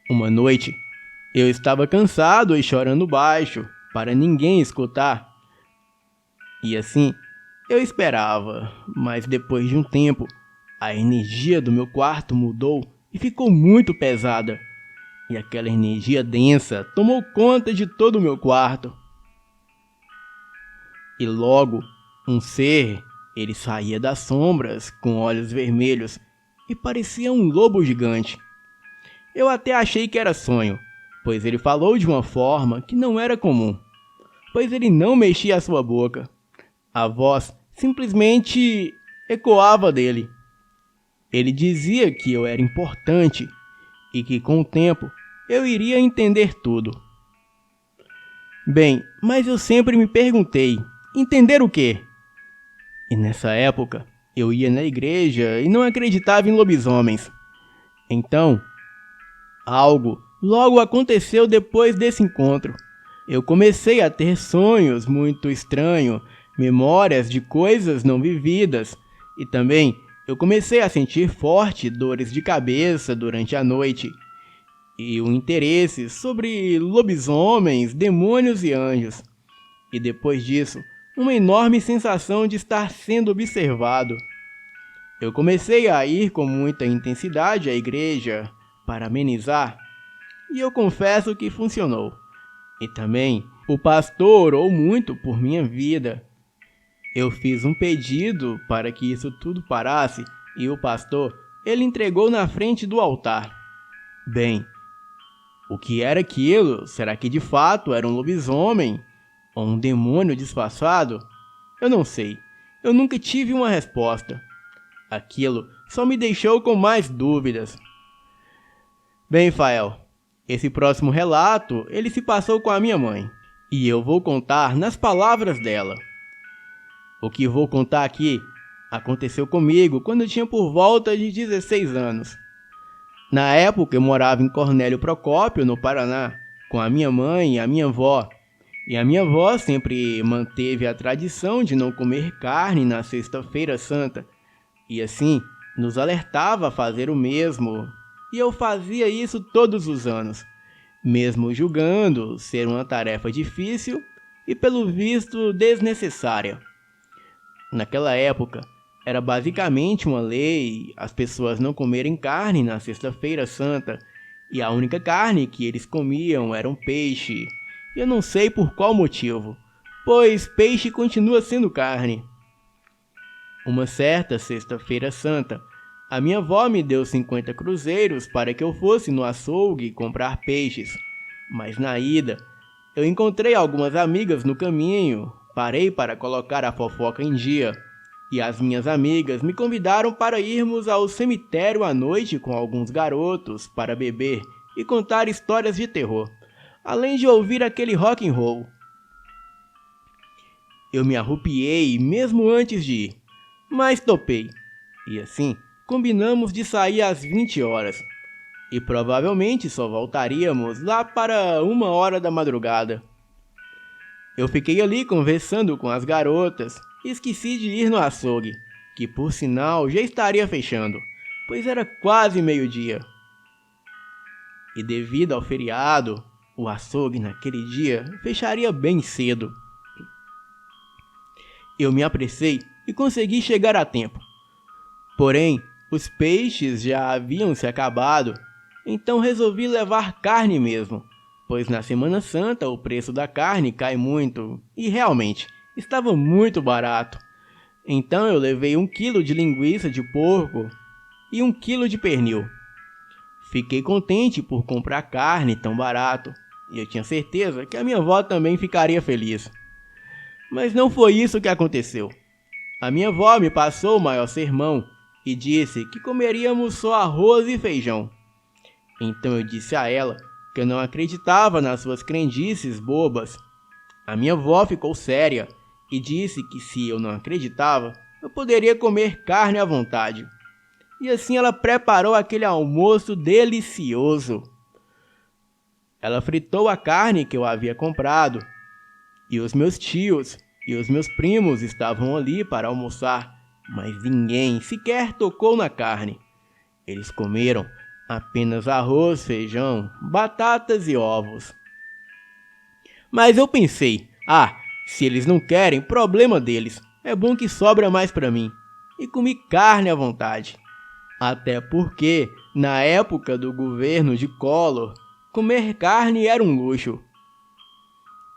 Uma noite, eu estava cansado e chorando baixo, para ninguém escutar. E assim, eu esperava, mas depois de um tempo, a energia do meu quarto mudou e ficou muito pesada. E aquela energia densa tomou conta de todo o meu quarto. E logo, um ser, ele saía das sombras com olhos vermelhos e parecia um lobo gigante. Eu até achei que era sonho, pois ele falou de uma forma que não era comum, pois ele não mexia a sua boca. A voz simplesmente ecoava dele. Ele dizia que eu era importante e que com o tempo eu iria entender tudo. Bem, mas eu sempre me perguntei, entender o quê? E nessa época, eu ia na igreja e não acreditava em lobisomens. Então, algo logo aconteceu depois desse encontro. Eu comecei a ter sonhos muito estranhos, memórias de coisas não vividas e também eu comecei a sentir fortes dores de cabeça durante a noite e um interesse sobre lobisomens, demônios e anjos. E depois disso, uma enorme sensação de estar sendo observado. Eu comecei a ir com muita intensidade à igreja para amenizar e eu confesso que funcionou. E também o pastor orou muito por minha vida. Eu fiz um pedido para que isso tudo parasse e o pastor, ele entregou na frente do altar. Bem, o que era aquilo? Será que de fato era um lobisomem? Ou um demônio disfarçado? Eu não sei. Eu nunca tive uma resposta. Aquilo só me deixou com mais dúvidas. Bem, Fael, esse próximo relato, ele se passou com a minha mãe. E eu vou contar nas palavras dela. O que vou contar aqui aconteceu comigo quando eu tinha por volta de 16 anos. Na época eu morava em Cornélio Procópio, no Paraná, com a minha mãe e a minha avó. E a minha avó sempre manteve a tradição de não comer carne na Sexta-feira Santa. E assim, nos alertava a fazer o mesmo. E eu fazia isso todos os anos, mesmo julgando ser uma tarefa difícil e pelo visto desnecessária. Naquela época, era basicamente uma lei as pessoas não comerem carne na Sexta-feira Santa, e a única carne que eles comiam era um peixe. E eu não sei por qual motivo, pois peixe continua sendo carne. Uma certa Sexta-feira Santa, a minha avó me deu 50 cruzeiros para que eu fosse no açougue comprar peixes, mas na ida, eu encontrei algumas amigas no caminho. Parei para colocar a fofoca em dia, e as minhas amigas me convidaram para irmos ao cemitério à noite com alguns garotos para beber e contar histórias de terror, além de ouvir aquele rock and roll. Eu me arrupiei mesmo antes de ir, mas topei. E assim, combinamos de sair às 20 horas. E provavelmente só voltaríamos lá para 1 hora da madrugada. Eu fiquei ali conversando com as garotas e esqueci de ir no açougue, que por sinal já estaria fechando, pois era quase meio-dia. E devido ao feriado, o açougue naquele dia fecharia bem cedo. Eu me apressei e consegui chegar a tempo. Porém, os peixes já haviam se acabado, então resolvi levar carne mesmo, pois na Semana Santa o preço da carne cai muito e realmente estava muito barato. Então eu levei 1 quilo de linguiça de porco e 1 quilo de pernil. Fiquei contente por comprar carne tão barato e eu tinha certeza que a minha avó também ficaria feliz. Mas não foi isso que aconteceu. A minha avó me passou o maior sermão e disse que comeríamos só arroz e feijão. Então eu disse a ela que eu não acreditava nas suas crendices bobas. A minha avó ficou séria e disse que se eu não acreditava, eu poderia comer carne à vontade. E assim ela preparou aquele almoço delicioso. Ela fritou a carne que eu havia comprado, e os meus tios e os meus primos estavam ali para almoçar, mas ninguém sequer tocou na carne. Eles comeram apenas arroz, feijão, batatas e ovos. Mas eu pensei, se eles não querem, problema deles. É bom que sobra mais para mim. E comi carne à vontade. Até porque, na época do governo de Collor, comer carne era um luxo.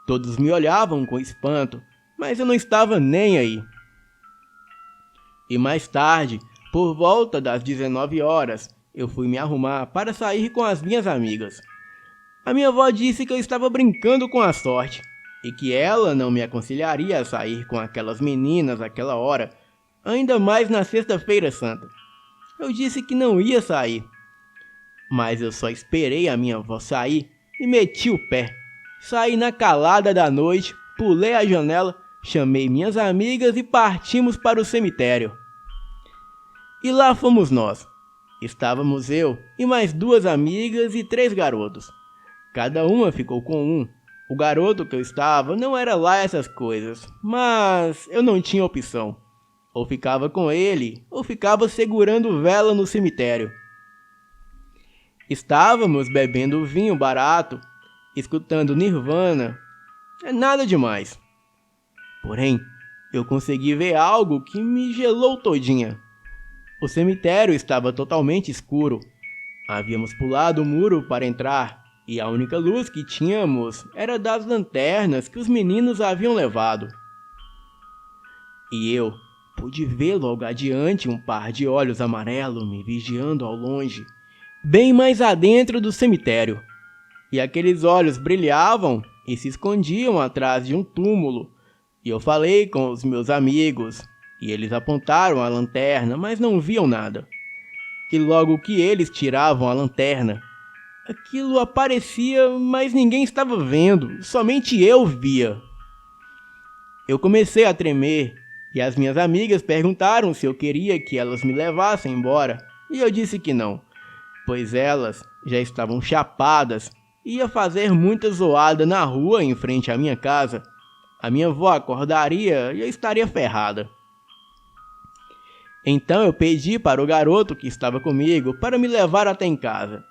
Todos me olhavam com espanto, mas eu não estava nem aí. E mais tarde, por volta das 19 horas, eu fui me arrumar para sair com as minhas amigas. A minha avó disse que eu estava brincando com a sorte e que ela não me aconselharia a sair com aquelas meninas àquela hora, ainda mais na Sexta-feira Santa. Eu disse que não ia sair, mas eu só esperei a minha avó sair e meti o pé. Saí na calada da noite, pulei a janela, chamei minhas amigas e partimos para o cemitério. E lá fomos nós. Estávamos eu e mais 2 amigas e 3 garotos. Cada uma ficou com um. O garoto que eu estava não era lá essas coisas, mas eu não tinha opção. Ou ficava com ele, ou ficava segurando vela no cemitério. Estávamos bebendo vinho barato, escutando Nirvana. É nada demais. Porém, eu consegui ver algo que me gelou todinha. O cemitério estava totalmente escuro. Havíamos pulado o muro para entrar, e a única luz que tínhamos era das lanternas que os meninos haviam levado. E eu pude ver logo adiante um par de olhos amarelos me vigiando ao longe, bem mais adentro do cemitério. E aqueles olhos brilhavam e se escondiam atrás de um túmulo. E eu falei com os meus amigos, e eles apontaram a lanterna, mas não viam nada. E logo que eles tiravam a lanterna, aquilo aparecia, mas ninguém estava vendo, somente eu via. Eu comecei a tremer, e as minhas amigas perguntaram se eu queria que elas me levassem embora, e eu disse que não, pois elas já estavam chapadas e ia fazer muita zoada na rua em frente à minha casa. A minha avó acordaria e eu estaria ferrada. Então eu pedi para o garoto que estava comigo para me levar até em casa.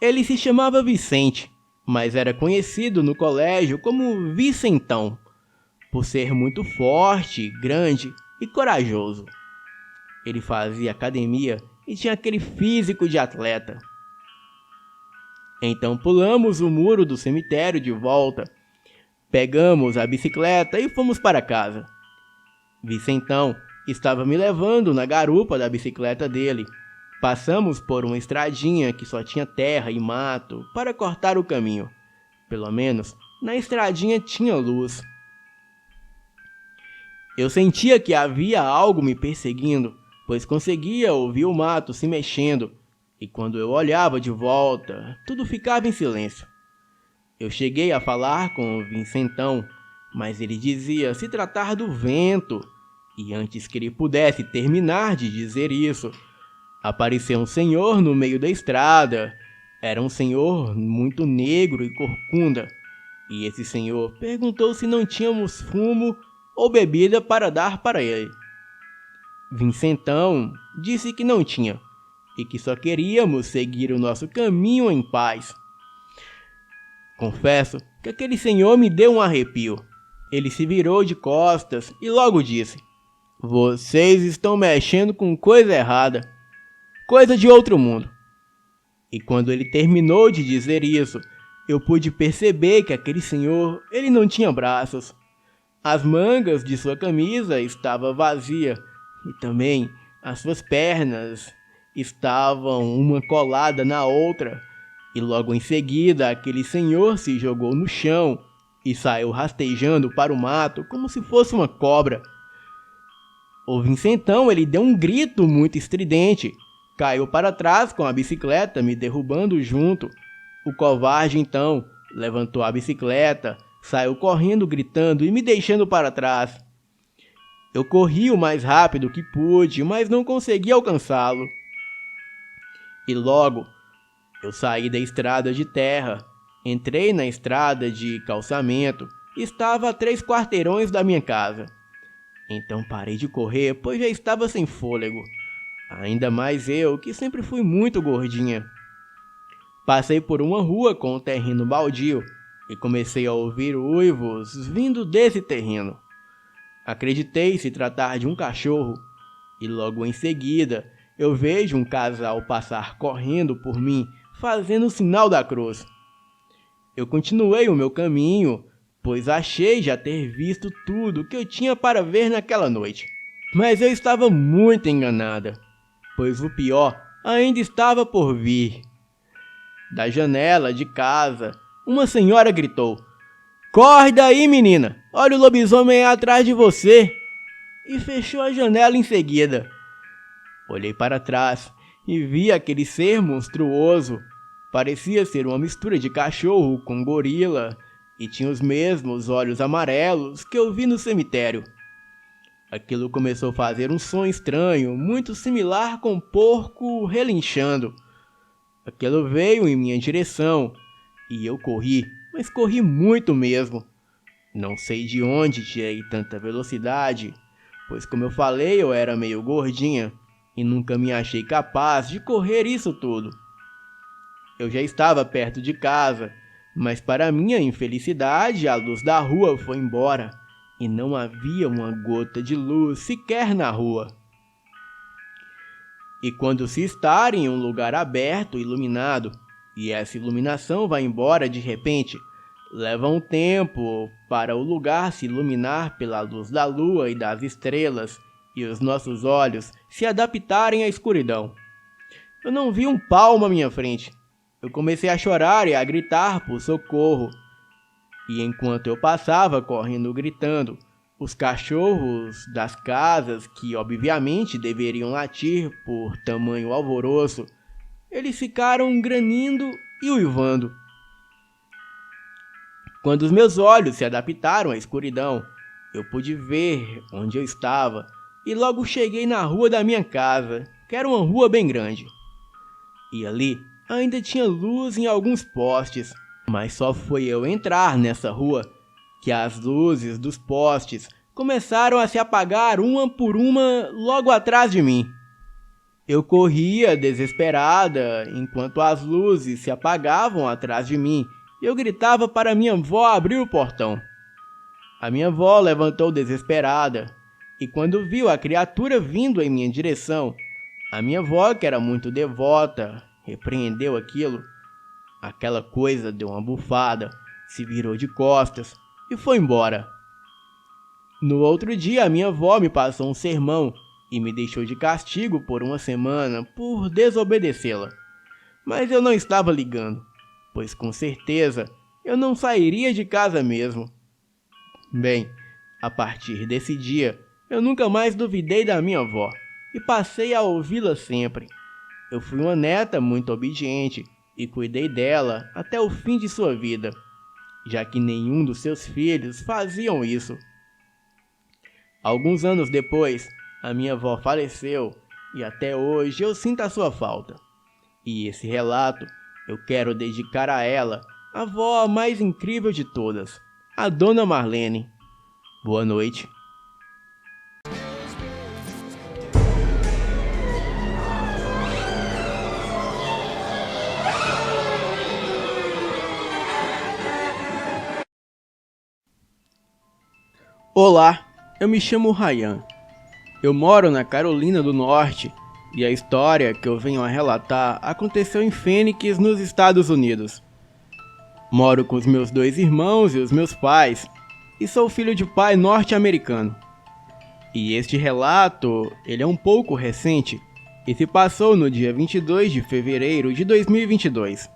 Ele se chamava Vicente, mas era conhecido no colégio como Vicentão, por ser muito forte, grande e corajoso. Ele fazia academia e tinha aquele físico de atleta. Então pulamos o muro do cemitério de volta, pegamos a bicicleta e fomos para casa. Vicentão estava me levando na garupa da bicicleta dele. Passamos por uma estradinha que só tinha terra e mato para cortar o caminho. Pelo menos na estradinha tinha luz. Eu sentia que havia algo me perseguindo, pois conseguia ouvir o mato se mexendo, e quando eu olhava de volta, tudo ficava em silêncio. Eu cheguei a falar com o Vicentão, mas ele dizia se tratar do vento. E antes que ele pudesse terminar de dizer isso, apareceu um senhor no meio da estrada. Era um senhor muito negro e corcunda. E esse senhor perguntou se não tínhamos fumo ou bebida para dar para ele. Vincentão disse que não tinha e que só queríamos seguir o nosso caminho em paz. Confesso que aquele senhor me deu um arrepio. Ele se virou de costas e logo disse: "Vocês estão mexendo com coisa errada, coisa de outro mundo." E quando ele terminou de dizer isso, eu pude perceber que aquele senhor, ele não tinha braços. As mangas de sua camisa estavam vazias e também as suas pernas estavam uma colada na outra. E logo em seguida, aquele senhor se jogou no chão e saiu rastejando para o mato como se fosse uma cobra. O Vincentão, ele deu um grito muito estridente, caiu para trás com a bicicleta, me derrubando junto. O covarde, então, levantou a bicicleta, saiu correndo, gritando e me deixando para trás. Eu corri o mais rápido que pude, mas não consegui alcançá-lo. E logo, eu saí da estrada de terra, entrei na estrada de calçamento, estava a 3 quarteirões da minha casa. Então parei de correr, pois já estava sem fôlego. Ainda mais eu, que sempre fui muito gordinha. Passei por uma rua com um terreno baldio e comecei a ouvir uivos vindo desse terreno. Acreditei se tratar de um cachorro e logo em seguida eu vejo um casal passar correndo por mim, fazendo o sinal da cruz. Eu continuei o meu caminho, pois achei já ter visto tudo que eu tinha para ver naquela noite. Mas eu estava muito enganada, pois o pior ainda estava por vir. Da janela de casa, uma senhora gritou: "Corre daí, menina! Olha o lobisomem atrás de você!" E fechou a janela em seguida. Olhei para trás e vi aquele ser monstruoso. Parecia ser uma mistura de cachorro com gorila e tinha os mesmos olhos amarelos que eu vi no cemitério. Aquilo começou a fazer um som estranho, muito similar com um porco relinchando. Aquilo veio em minha direção e eu corri, mas corri muito mesmo. Não sei de onde tirei tanta velocidade, pois como eu falei, eu era meio gordinha e nunca me achei capaz de correr isso tudo. Eu já estava perto de casa, mas para minha infelicidade a luz da rua foi embora e não havia uma gota de luz sequer na rua. E quando se está em um lugar aberto e iluminado, e essa iluminação vai embora de repente, leva um tempo para o lugar se iluminar pela luz da lua e das estrelas, e os nossos olhos se adaptarem à escuridão. Eu não vi um palmo à minha frente. Eu comecei a chorar e a gritar por socorro. E enquanto eu passava correndo gritando, os cachorros das casas, que obviamente deveriam latir por tamanho alvoroço, eles ficaram granindo e uivando. Quando os meus olhos se adaptaram à escuridão, eu pude ver onde eu estava e logo cheguei na rua da minha casa, que era uma rua bem grande. E ali ainda tinha luz em alguns postes, mas só foi eu entrar nessa rua que as luzes dos postes começaram a se apagar uma por uma logo atrás de mim. Eu corria desesperada enquanto as luzes se apagavam atrás de mim e eu gritava para minha avó abrir o portão. A minha avó levantou desesperada e quando viu a criatura vindo em minha direção, a minha avó, que era muito devota, repreendeu aquilo. Aquela coisa deu uma bufada, se virou de costas e foi embora. No outro dia, a minha avó me passou um sermão e me deixou de castigo por uma semana por desobedecê-la. Mas eu não estava ligando, pois com certeza eu não sairia de casa mesmo. Bem, a partir desse dia, eu nunca mais duvidei da minha avó e passei a ouvi-la sempre. Eu fui uma neta muito obediente e cuidei dela até o fim de sua vida. já que nenhum dos seus filhos faziam isso. Alguns anos depois, a minha avó faleceu e até hoje eu sinto a sua falta. E esse relato eu quero dedicar a ela, a avó mais incrível de todas, a Dona Marlene. Boa noite. Olá, eu me chamo Ryan. Eu moro na Carolina do Norte e a história que eu venho a relatar aconteceu em Phoenix, nos Estados Unidos. Moro com os meus 2 irmãos e os meus pais e sou filho de pai norte-americano. E este relato, ele é um pouco recente e se passou no dia 22 de fevereiro de 2022.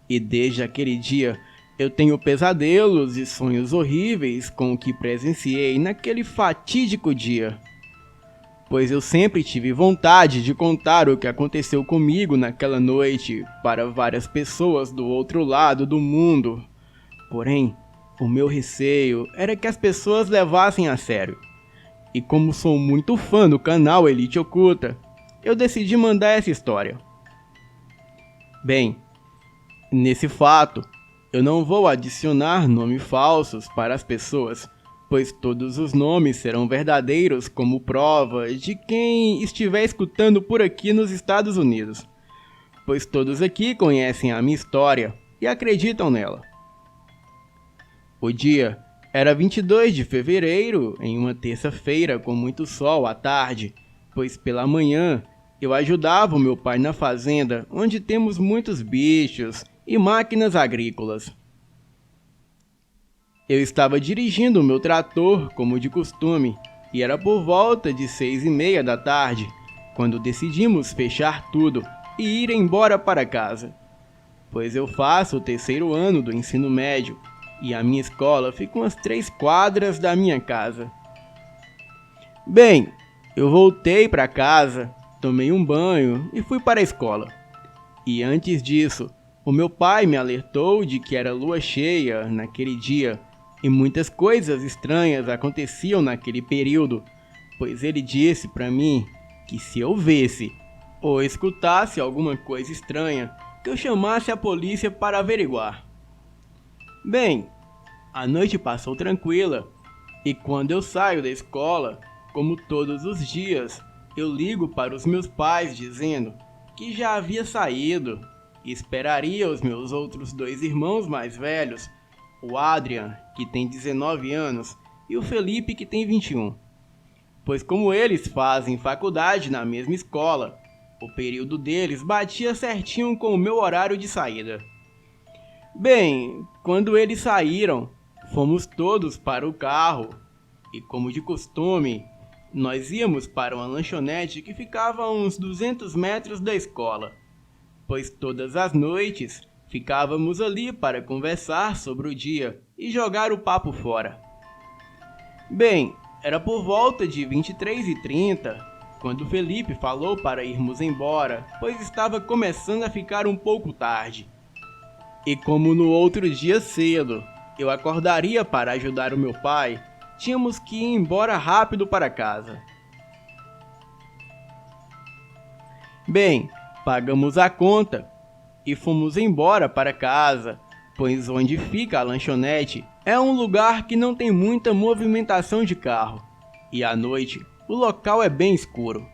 E desde aquele dia eu tenho pesadelos e sonhos horríveis com o que presenciei naquele fatídico dia. Pois eu sempre tive vontade de contar o que aconteceu comigo naquela noite para várias pessoas do outro lado do mundo. Porém, o meu receio era que as pessoas levassem a sério. E como sou muito fã do canal Elite Oculta, eu decidi mandar essa história. Bem, nesse fato, eu não vou adicionar nomes falsos para as pessoas, pois todos os nomes serão verdadeiros como prova de quem estiver escutando por aqui nos Estados Unidos, pois todos aqui conhecem a minha história e acreditam nela. O dia era 22 de fevereiro, em uma terça-feira com muito sol à tarde, pois pela manhã eu ajudava o meu pai na fazenda, onde temos muitos bichos e máquinas agrícolas. Eu estava dirigindo o meu trator, como de costume, e era por volta de 6:30 da tarde, quando decidimos fechar tudo e ir embora para casa. Pois eu faço o 3º ano do ensino médio, e a minha escola fica umas 3 quadras da minha casa. Bem, eu voltei para casa, tomei um banho e fui para a escola. E antes disso, o meu pai me alertou de que era lua cheia naquele dia e muitas coisas estranhas aconteciam naquele período, pois ele disse para mim que se eu visse ou escutasse alguma coisa estranha, que eu chamasse a polícia para averiguar. Bem, a noite passou tranquila e quando eu saio da escola, como todos os dias, eu ligo para os meus pais dizendo que já havia saído e esperaria os meus outros 2 irmãos mais velhos, o Adrian, que tem 19 anos, e o Felipe, que tem 21. Pois como eles fazem faculdade na mesma escola, o período deles batia certinho com o meu horário de saída. Bem, quando eles saíram, fomos todos para o carro, e como de costume, nós íamos para uma lanchonete que ficava a uns 200 metros da escola, pois todas as noites ficávamos ali para conversar sobre o dia e jogar o papo fora. Bem, era por volta de 23:30, quando Felipe falou para irmos embora, pois estava começando a ficar um pouco tarde. E como no outro dia cedo, eu acordaria para ajudar o meu pai, tínhamos que ir embora rápido para casa. Bem, pagamos a conta e fomos embora para casa, pois onde fica a lanchonete é um lugar que não tem muita movimentação de carro, e à noite o local é bem escuro.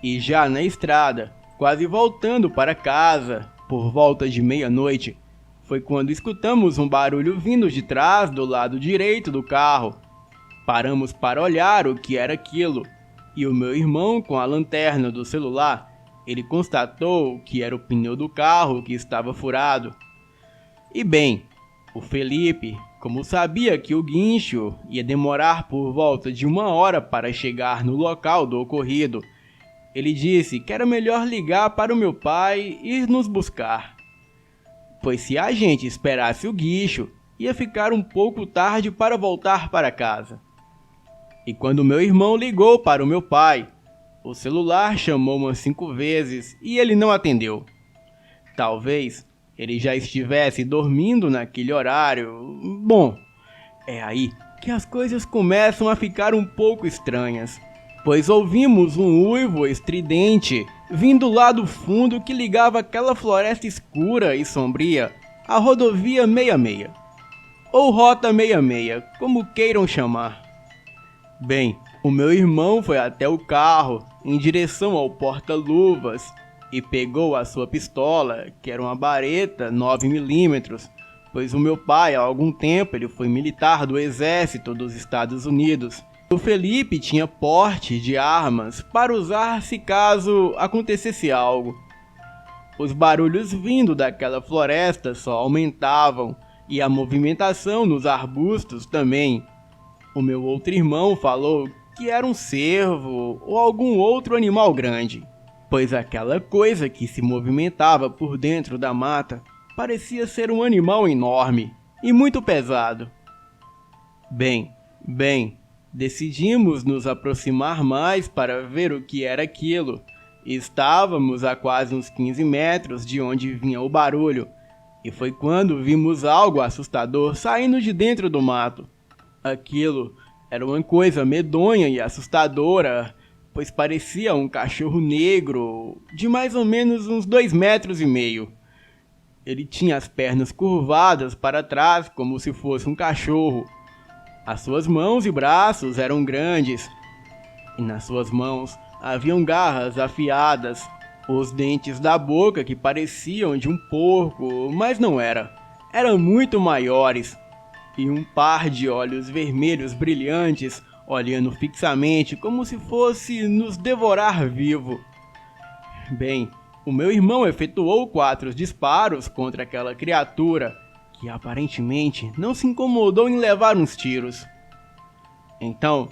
E já na estrada, quase voltando para casa, por volta de meia-noite, foi quando escutamos um barulho vindo de trás do lado direito do carro. Paramos para olhar o que era aquilo, e o meu irmão, com a lanterna do celular, ele constatou que era o pneu do carro que estava furado. E bem, o Felipe, como sabia que o guincho ia demorar por volta de 1 hora para chegar no local do ocorrido, ele disse que era melhor ligar para o meu pai ir nos buscar, pois se a gente esperasse o guincho, ia ficar um pouco tarde para voltar para casa. E quando meu irmão ligou para o meu pai, o celular chamou umas 5 vezes e ele não atendeu. Talvez ele já estivesse dormindo naquele horário. Bom, é aí que as coisas começam a ficar um pouco estranhas, pois ouvimos um uivo estridente vindo lá do fundo que ligava aquela floresta escura e sombria à rodovia 66, ou Rota 66, como queiram chamar. Bem, o meu irmão foi até o carro em direção ao porta-luvas e pegou a sua pistola, que era uma Beretta 9mm, pois o meu pai há algum tempo ele foi militar do exército dos Estados Unidos. O Felipe tinha porte de armas para usar se caso acontecesse algo. Os barulhos vindo daquela floresta só aumentavam e a movimentação nos arbustos também. O meu outro irmão falou que era um cervo ou algum outro animal grande, pois aquela coisa que se movimentava por dentro da mata parecia ser um animal enorme e muito pesado. Bem, decidimos nos aproximar mais para ver o que era aquilo. Estávamos a quase uns 15 metros de onde vinha o barulho, e foi quando vimos algo assustador saindo de dentro do mato. Aquilo era uma coisa medonha e assustadora, pois parecia um cachorro negro de mais ou menos uns 2,5 metros. Ele tinha as pernas curvadas para trás como se fosse um cachorro. As suas mãos e braços eram grandes, e nas suas mãos haviam garras afiadas, os dentes da boca que pareciam de um porco, mas não era. Eram muito maiores, e um par de olhos vermelhos brilhantes, olhando fixamente como se fosse nos devorar vivo. Bem, o meu irmão efetuou 4 disparos contra aquela criatura, que aparentemente não se incomodou em levar uns tiros. Então,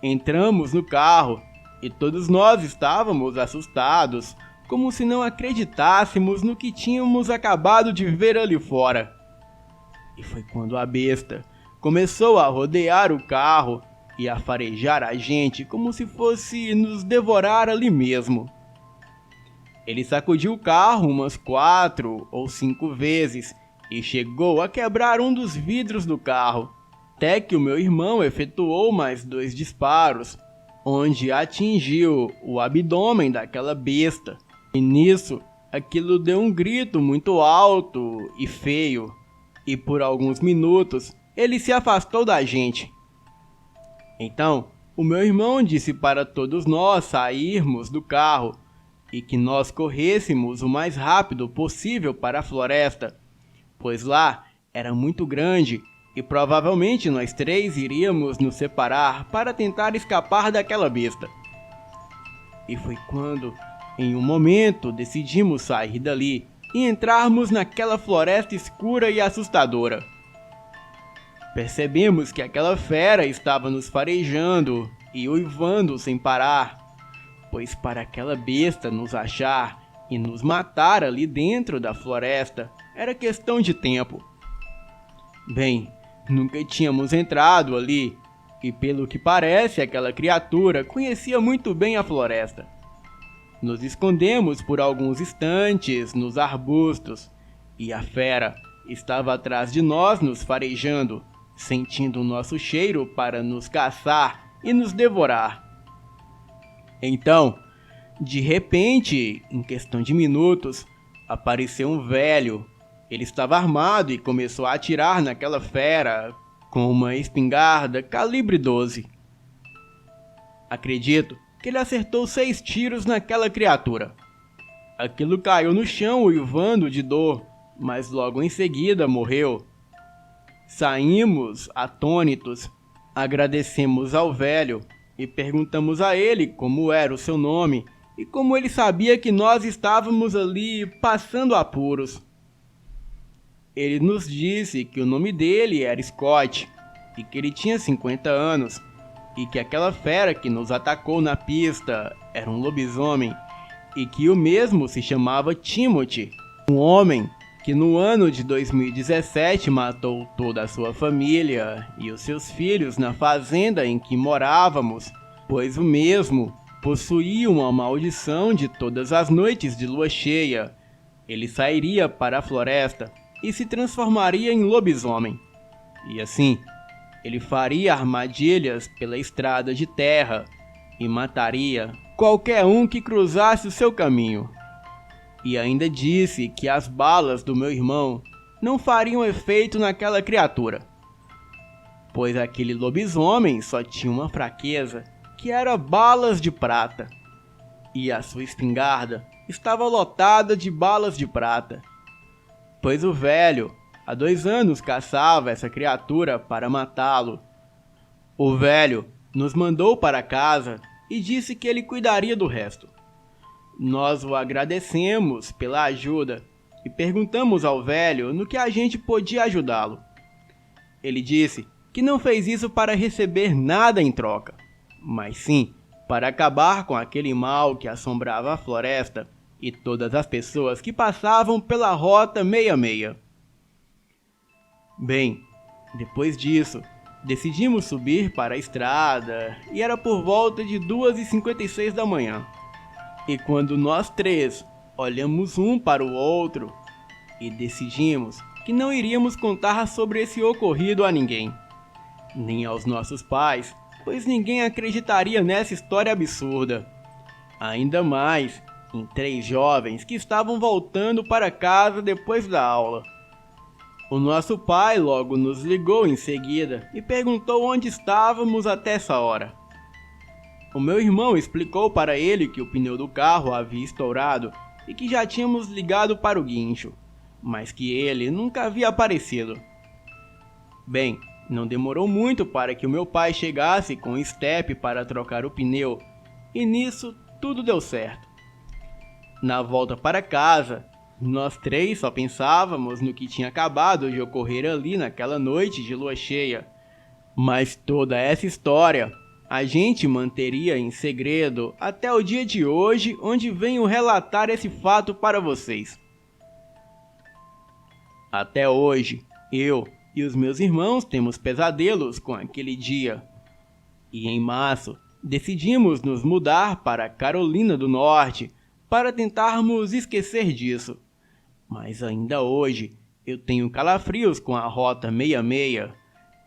entramos no carro e todos nós estávamos assustados, como se não acreditássemos no que tínhamos acabado de ver ali fora. E foi quando a besta começou a rodear o carro e a farejar a gente como se fosse nos devorar ali mesmo. Ele sacudiu o carro umas 4 ou 5 vezes e chegou a quebrar um dos vidros do carro, até que o meu irmão efetuou mais 2 disparos, onde atingiu o abdômen daquela besta. E nisso, aquilo deu um grito muito alto e feio, e por alguns minutos ele se afastou da gente. Então, o meu irmão disse para todos nós sairmos do carro e que nós corrêssemos o mais rápido possível para a floresta, pois lá era muito grande e provavelmente nós 3 iríamos nos separar para tentar escapar daquela besta. E foi quando, em um momento, decidimos sair dali e entrarmos naquela floresta escura e assustadora. Percebemos que aquela fera estava nos farejando e uivando sem parar, pois para aquela besta nos achar e nos matar ali dentro da floresta era questão de tempo. Bem, nunca tínhamos entrado ali, e pelo que parece aquela criatura conhecia muito bem a floresta. Nos escondemos por alguns instantes nos arbustos, e a fera estava atrás de nós nos farejando, sentindo o nosso cheiro para nos caçar e nos devorar. Então, de repente, em questão de minutos, apareceu um velho. Ele estava armado e começou a atirar naquela fera com uma espingarda calibre 12. Acredito que ele acertou 6 tiros naquela criatura. Aquilo caiu no chão uivando de dor, mas logo em seguida morreu. Saímos atônitos, agradecemos ao velho e perguntamos a ele como era o seu nome e como ele sabia que nós estávamos ali passando apuros. Ele nos disse que o nome dele era Scott e que ele tinha 50 anos e que aquela fera que nos atacou na pista era um lobisomem e que o mesmo se chamava Timothy, um homem que no ano de 2017 matou toda a sua família e os seus filhos na fazenda em que morávamos, pois o mesmo possuía uma maldição de todas as noites de lua cheia, ele sairia para a floresta e se transformaria em lobisomem. E assim, ele faria armadilhas pela estrada de terra e mataria qualquer um que cruzasse o seu caminho. E ainda disse que as balas do meu irmão não fariam efeito naquela criatura, pois aquele lobisomem só tinha uma fraqueza, que era balas de prata. E a sua espingarda estava lotada de balas de prata, pois o velho, há 2 anos, caçava essa criatura para matá-lo. O velho nos mandou para casa e disse que ele cuidaria do resto. Nós o agradecemos pela ajuda e perguntamos ao velho no que a gente podia ajudá-lo. Ele disse que não fez isso para receber nada em troca, mas sim para acabar com aquele mal que assombrava a floresta e todas as pessoas que passavam pela Rota 66. Bem, depois disso, decidimos subir para a estrada e era por volta de 2h56 da manhã. E quando nós 3 olhamos um para o outro e decidimos que não iríamos contar sobre esse ocorrido a ninguém, nem aos nossos pais, pois ninguém acreditaria nessa história absurda. Ainda mais em 3 jovens que estavam voltando para casa depois da aula. O nosso pai logo nos ligou em seguida e perguntou onde estávamos até essa hora. O meu irmão explicou para ele que o pneu do carro havia estourado e que já tínhamos ligado para o guincho, mas que ele nunca havia aparecido. Bem, não demorou muito para que o meu pai chegasse com o estepe para trocar o pneu, e nisso tudo deu certo. Na volta para casa, nós 3 só pensávamos no que tinha acabado de ocorrer ali naquela noite de lua cheia, mas toda essa história a gente manteria em segredo até o dia de hoje, onde venho relatar esse fato para vocês. Até hoje, eu e os meus irmãos temos pesadelos com aquele dia. E em março, decidimos nos mudar para Carolina do Norte para tentarmos esquecer disso. Mas ainda hoje, eu tenho calafrios com a Rota 66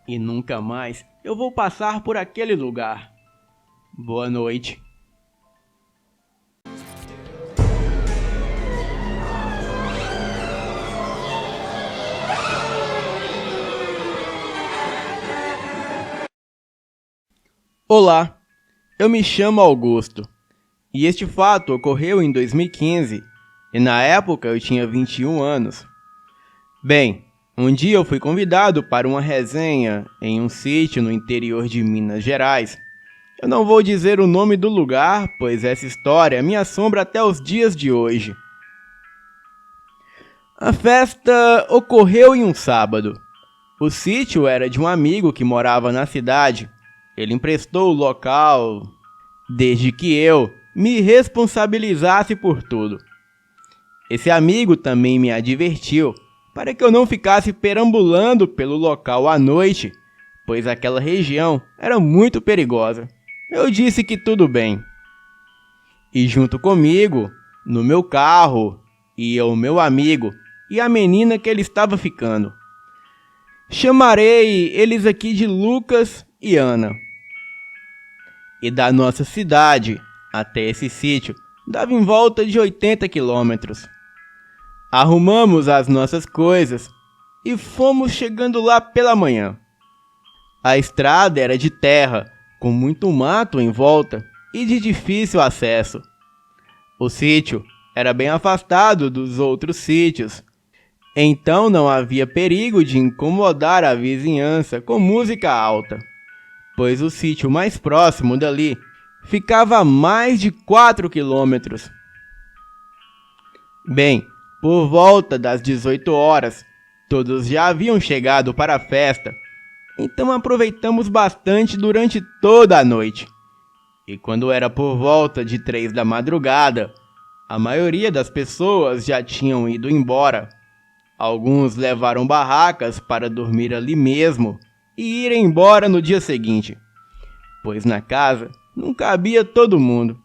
e nunca mais eu vou passar por aquele lugar. Boa noite. Olá, eu me chamo Augusto, e este fato ocorreu em 2015, e na época eu tinha 21 anos. Bem, um dia eu fui convidado para uma resenha em um sítio no interior de Minas Gerais. Eu não vou dizer o nome do lugar, pois essa história me assombra até os dias de hoje. A festa ocorreu em um sábado. O sítio era de um amigo que morava na cidade. Ele emprestou o local desde que eu me responsabilizasse por tudo. Esse amigo também me advertiu para que eu não ficasse perambulando pelo local à noite, pois aquela região era muito perigosa. Eu disse que tudo bem. E junto comigo, no meu carro, ia o meu amigo e a menina que ele estava ficando. Chamarei eles aqui de Lucas e Ana. E da nossa cidade até esse sítio dava em volta de 80 quilômetros. Arrumamos as nossas coisas e fomos chegando lá pela manhã. A estrada era de terra, com muito mato em volta e de difícil acesso. O sítio era bem afastado dos outros sítios, então não havia perigo de incomodar a vizinhança com música alta, pois o sítio mais próximo dali ficava a mais de 4 quilômetros. Bem, por volta das 18 horas, todos já haviam chegado para a festa, então aproveitamos bastante durante toda a noite. E quando era por volta de 3 da madrugada, a maioria das pessoas já tinham ido embora. Alguns levaram barracas para dormir ali mesmo e ir embora no dia seguinte, pois na casa não cabia todo mundo,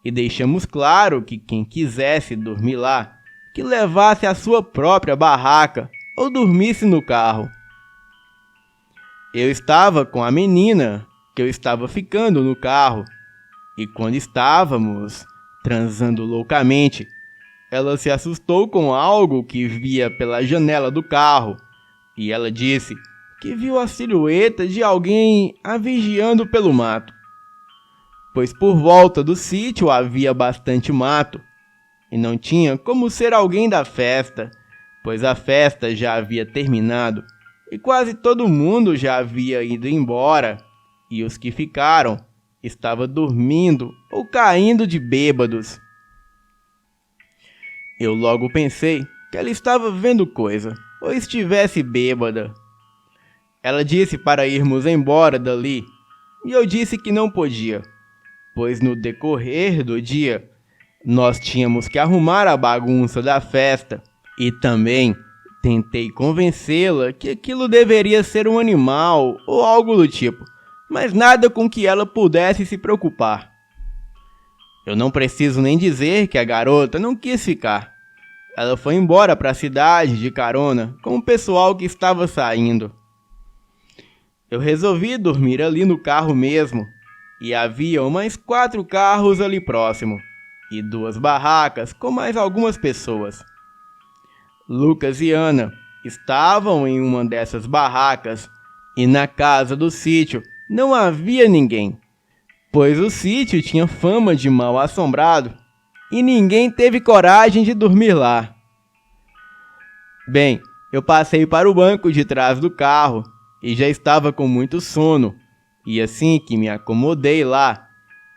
e deixamos claro que quem quisesse dormir lá, que levasse a sua própria barraca ou dormisse no carro. Eu estava com a menina que eu estava ficando no carro, e quando estávamos transando loucamente, ela se assustou com algo que via pela janela do carro, e ela disse que viu a silhueta de alguém a vigiando pelo mato, pois por volta do sítio havia bastante mato, e não tinha como ser alguém da festa, pois a festa já havia terminado e quase todo mundo já havia ido embora, e os que ficaram estavam dormindo ou caindo de bêbados. Eu logo pensei que ela estava vendo coisa, ou estivesse bêbada. Ela disse para irmos embora dali, e eu disse que não podia, pois no decorrer do dia nós tínhamos que arrumar a bagunça da festa, e também tentei convencê-la que aquilo deveria ser um animal ou algo do tipo, mas nada com que ela pudesse se preocupar. Eu não preciso nem dizer que a garota não quis ficar. Ela foi embora para a cidade de carona com o pessoal que estava saindo. Eu resolvi dormir ali no carro mesmo, e havia mais 4 carros ali próximo, e 2 barracas com mais algumas pessoas. Lucas e Ana estavam em uma dessas barracas, e na casa do sítio não havia ninguém, pois o sítio tinha fama de mal assombrado, e ninguém teve coragem de dormir lá. Bem, eu passei para o banco de trás do carro, e já estava com muito sono, e assim que me acomodei lá,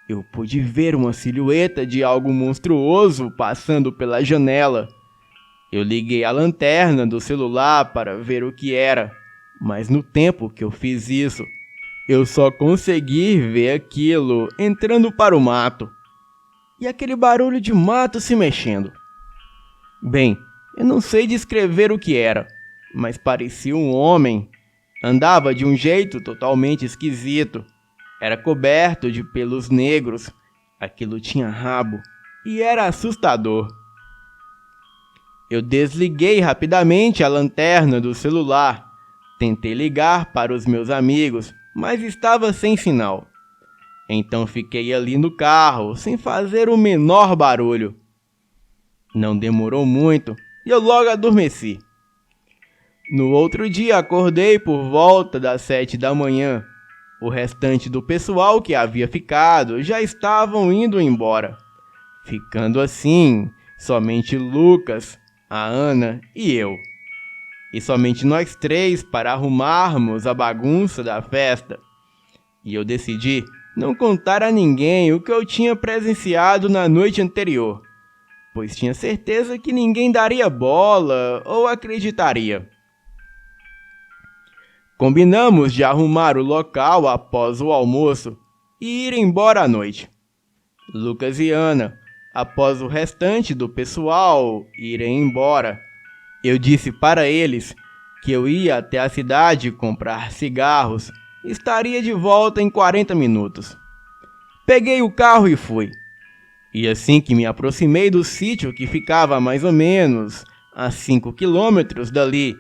eu pude ver uma silhueta de algo monstruoso passando pela janela. Eu liguei a lanterna do celular para ver o que era, mas no tempo que eu fiz isso, eu só consegui ver aquilo entrando para o mato, e aquele barulho de mato se mexendo. Bem, eu não sei descrever o que era, mas parecia um homem. Andava de um jeito totalmente esquisito. Era coberto de pelos negros. Aquilo tinha rabo e era assustador. Eu desliguei rapidamente a lanterna do celular. Tentei ligar para os meus amigos, mas estava sem sinal. Então fiquei ali no carro, sem fazer o menor barulho. Não demorou muito e eu logo adormeci. No outro dia acordei por volta das 7 da manhã. O restante do pessoal que havia ficado já estavam indo embora, ficando assim somente Lucas, a Ana e eu. E somente nós 3 para arrumarmos a bagunça da festa. E eu decidi não contar a ninguém o que eu tinha presenciado na noite anterior, pois tinha certeza que ninguém daria bola ou acreditaria. Combinamos de arrumar o local após o almoço e ir embora à noite. Lucas e Ana, após o restante do pessoal irem embora, eu disse para eles que eu ia até a cidade comprar cigarros e estaria de volta em 40 minutos. Peguei o carro e fui. E assim que me aproximei do sítio que ficava a mais ou menos a 5 quilômetros dali,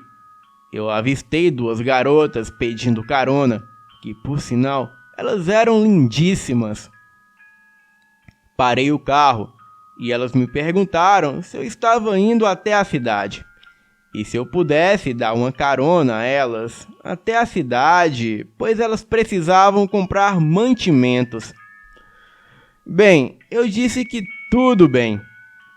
eu avistei 2 garotas pedindo carona, que por sinal, elas eram lindíssimas. Parei o carro e elas me perguntaram se eu estava indo até a cidade, e se eu pudesse dar uma carona a elas até a cidade, pois elas precisavam comprar mantimentos. Bem, eu disse que tudo bem,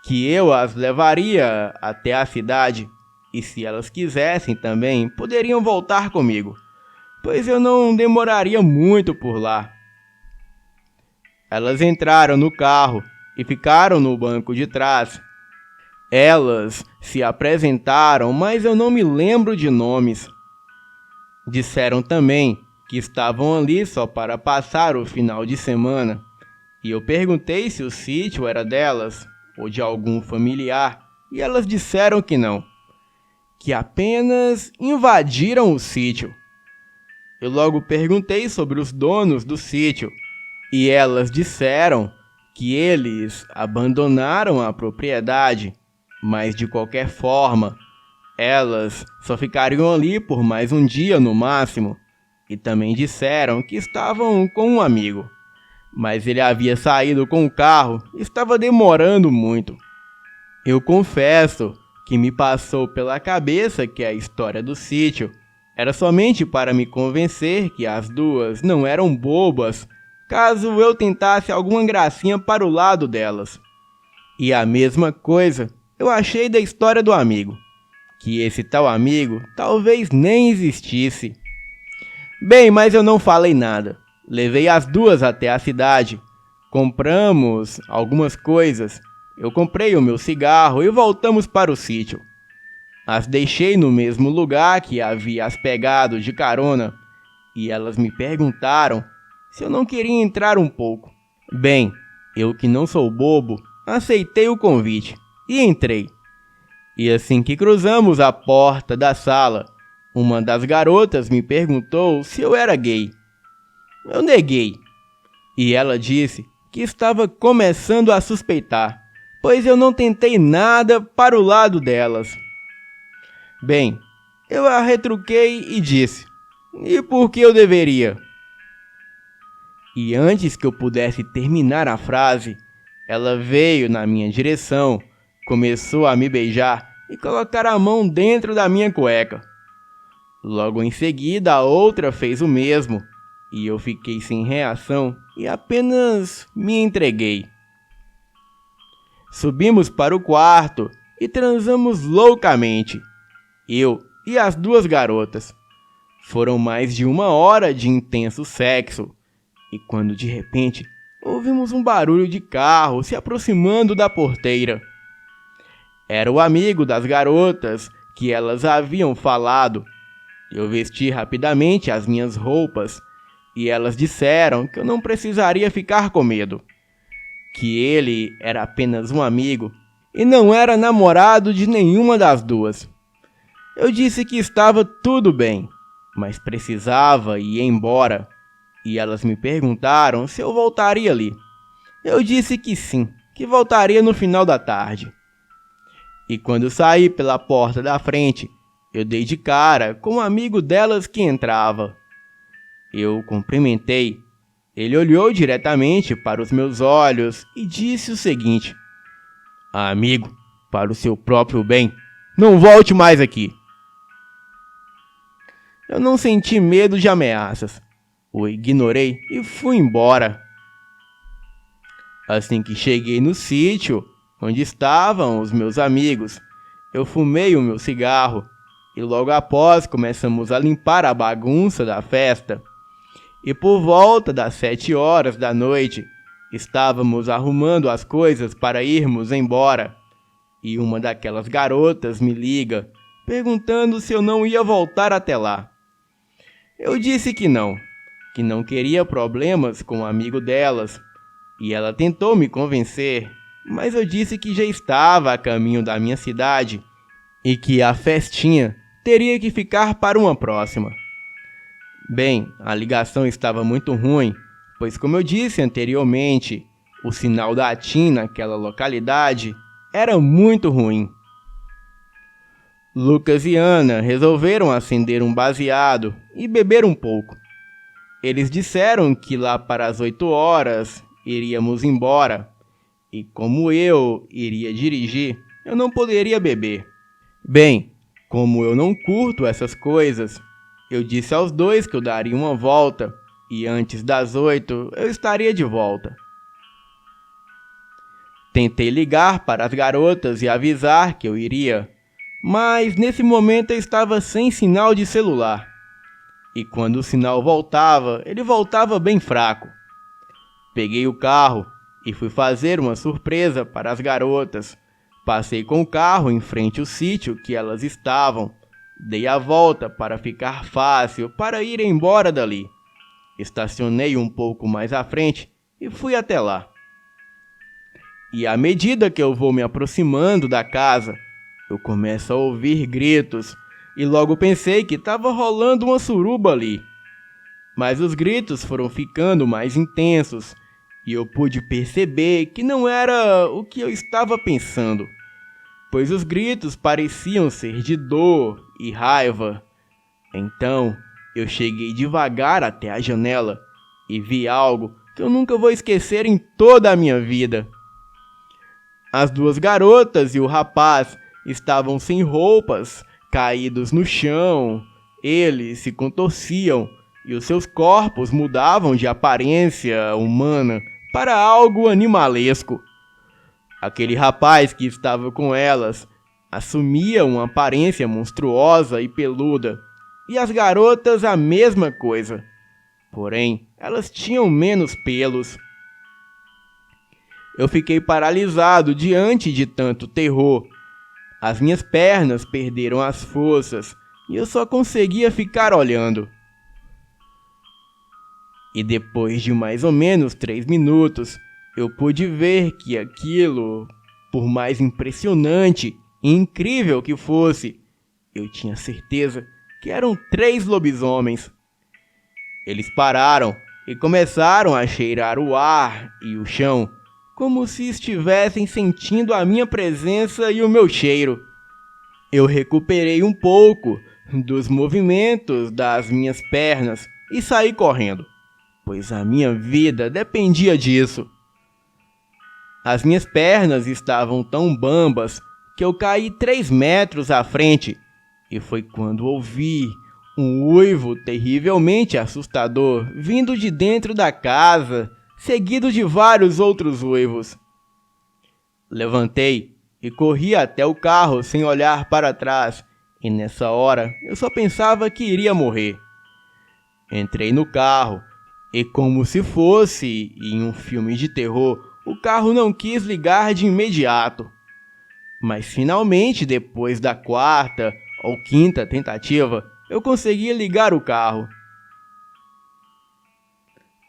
que eu as levaria até a cidade, e se elas quisessem também, poderiam voltar comigo, pois eu não demoraria muito por lá. Elas entraram no carro e ficaram no banco de trás. Elas se apresentaram, mas eu não me lembro de nomes. Disseram também que estavam ali só para passar o final de semana, e eu perguntei se o sítio era delas ou de algum familiar, e elas disseram que não, que apenas invadiram o sítio. Eu logo perguntei sobre os donos do sítio, e elas disseram que eles abandonaram a propriedade, mas de qualquer forma, elas só ficariam ali por mais um dia no máximo, e também disseram que estavam com um amigo, mas ele havia saído com o carro e estava demorando muito. Eu confesso que me passou pela cabeça que a história do sítio era somente para me convencer que as duas não eram bobas, caso eu tentasse alguma gracinha para o lado delas. E a mesma coisa eu achei da história do amigo, que esse tal amigo talvez nem existisse. Bem, mas eu não falei nada. Levei as duas até a cidade. Compramos algumas coisas. Eu comprei o meu cigarro e voltamos para o sítio. As deixei no mesmo lugar que havia as pegado de carona, e elas me perguntaram se eu não queria entrar um pouco. Bem, eu que não sou bobo, aceitei o convite e entrei. E assim que cruzamos a porta da sala, uma das garotas me perguntou se eu era gay. Eu neguei, e ela disse que estava começando a suspeitar, pois eu não tentei nada para o lado delas. Bem, eu a retruquei e disse: e por que eu deveria? E antes que eu pudesse terminar a frase, ela veio na minha direção, começou a me beijar e colocar a mão dentro da minha cueca. Logo em seguida, a outra fez o mesmo, e eu fiquei sem reação e apenas me entreguei. Subimos para o quarto e transamos loucamente, eu e as duas garotas. Foram mais de 1 hora de intenso sexo, e quando de repente ouvimos um barulho de carro se aproximando da porteira. Era o amigo das garotas que elas haviam falado. Eu vesti rapidamente as minhas roupas e elas disseram que eu não precisaria ficar com medo, que ele era apenas um amigo e não era namorado de nenhuma das duas. Eu disse que estava tudo bem, mas precisava ir embora, e elas me perguntaram se eu voltaria ali. Eu disse que sim, que voltaria no final da tarde. E quando saí pela porta da frente, eu dei de cara com um amigo delas que entrava. Eu cumprimentei. Ele olhou diretamente para os meus olhos e disse o seguinte: amigo, para o seu próprio bem, não volte mais aqui. Eu não senti medo de ameaças. O ignorei e fui embora. Assim que cheguei no sítio, onde estavam os meus amigos, eu fumei o meu cigarro e logo após começamos a limpar a bagunça da festa. E por volta das 7 horas da noite, estávamos arrumando as coisas para irmos embora. E uma daquelas garotas me liga, perguntando se eu não ia voltar até lá. Eu disse que não queria problemas com um amigo delas, e ela tentou me convencer, mas eu disse que já estava a caminho da minha cidade e que a festinha teria que ficar para uma próxima. Bem, a ligação estava muito ruim, pois como eu disse anteriormente, o sinal da TIM naquela localidade era muito ruim. Lucas e Ana resolveram acender um baseado e beber um pouco. Eles disseram que lá para as 8 horas iríamos embora, e como eu iria dirigir, eu não poderia beber. Bem, como eu não curto essas coisas, eu disse aos dois que eu daria uma volta, e antes das 8 eu estaria de volta. Tentei ligar para as garotas e avisar que eu iria, mas nesse momento eu estava sem sinal de celular. E quando o sinal voltava, ele voltava bem fraco. Peguei o carro e fui fazer uma surpresa para as garotas. Passei com o carro em frente ao sítio que elas estavam. Dei a volta para ficar fácil para ir embora dali. Estacionei um pouco mais à frente e fui até lá. E à medida que eu vou me aproximando da casa, eu começo a ouvir gritos e logo pensei que estava rolando uma suruba ali. Mas os gritos foram ficando mais intensos e eu pude perceber que não era o que eu estava pensando. pois os gritos pareciam ser de dor e raiva. Então, eu cheguei devagar até a janela e vi algo que eu nunca vou esquecer em toda a minha vida. As duas garotas e o rapaz estavam sem roupas, caídos no chão. Eles se contorciam e os seus corpos mudavam de aparência humana para algo animalesco. Aquele rapaz que estava com elas assumia uma aparência monstruosa e peluda, e as garotas a mesma coisa. Porém, elas tinham menos pelos. Eu fiquei paralisado diante de tanto terror. As minhas pernas perderam as forças e eu só conseguia ficar olhando. E depois de mais ou menos 3 minutos, eu pude ver que aquilo, por mais impressionante e incrível que fosse, eu tinha certeza que eram 3 lobisomens. Eles pararam e começaram a cheirar o ar e o chão, como se estivessem sentindo a minha presença e o meu cheiro. Eu recuperei um pouco dos movimentos das minhas pernas e saí correndo, pois a minha vida dependia disso. As minhas pernas estavam tão bambas que eu caí 3 metros à frente, e foi quando ouvi um uivo terrivelmente assustador vindo de dentro da casa, seguido de vários outros uivos. Levantei e corri até o carro sem olhar para trás, e nessa hora eu só pensava que iria morrer. Entrei no carro e, como se fosse em um filme de terror, o carro não quis ligar de imediato. Mas finalmente, depois da 4ª ou 5ª tentativa, eu consegui ligar o carro.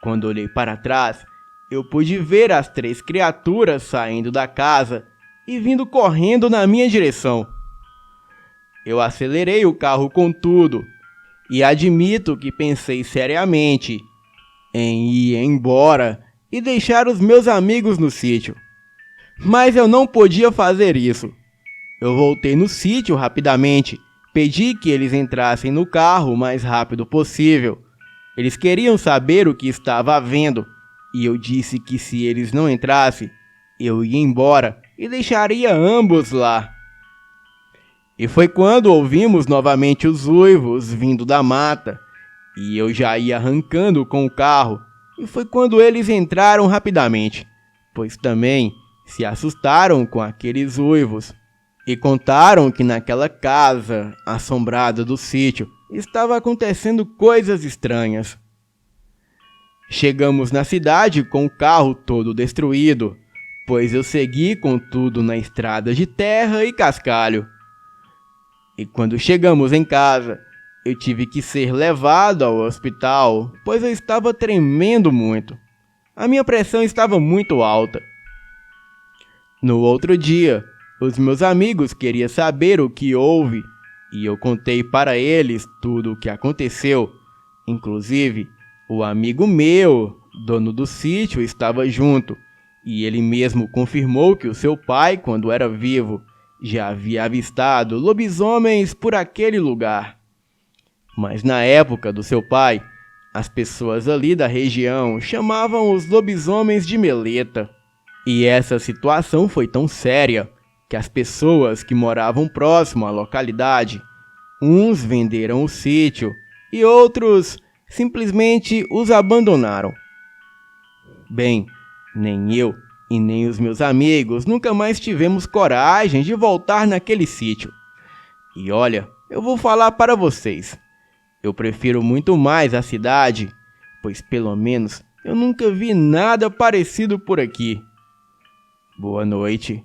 Quando olhei para trás, eu pude ver as 3 criaturas saindo da casa e vindo correndo na minha direção. Eu acelerei o carro com tudo e admito que pensei seriamente em ir embora e deixar os meus amigos no sítio. Mas eu não podia fazer isso. Eu voltei no sítio rapidamente, pedi que eles entrassem no carro o mais rápido possível. Eles queriam saber o que estava havendo, e eu disse que se eles não entrassem, eu ia embora e deixaria ambos lá. E foi quando ouvimos novamente os uivos vindo da mata, e eu já ia arrancando com o carro, e foi quando eles entraram rapidamente, pois também se assustaram com aqueles uivos, e contaram que naquela casa assombrada do sítio estava acontecendo coisas estranhas. Chegamos na cidade com o carro todo destruído, pois eu segui com tudo na estrada de terra e cascalho. E quando chegamos em casa, eu tive que ser levado ao hospital, pois eu estava tremendo muito. A minha pressão estava muito alta. No outro dia, os meus amigos queriam saber o que houve, e eu contei para eles tudo o que aconteceu. Inclusive, o amigo meu, dono do sítio, estava junto, e ele mesmo confirmou que o seu pai, quando era vivo, já havia avistado lobisomens por aquele lugar. Mas na época do seu pai, as pessoas ali da região chamavam os lobisomens de meleta. E essa situação foi tão séria que as pessoas que moravam próximo à localidade, uns venderam o sítio e outros simplesmente os abandonaram. Bem, nem eu e nem os meus amigos nunca mais tivemos coragem de voltar naquele sítio. E olha, eu vou falar para vocês. Eu prefiro muito mais a cidade, pois pelo menos eu nunca vi nada parecido por aqui. Boa noite.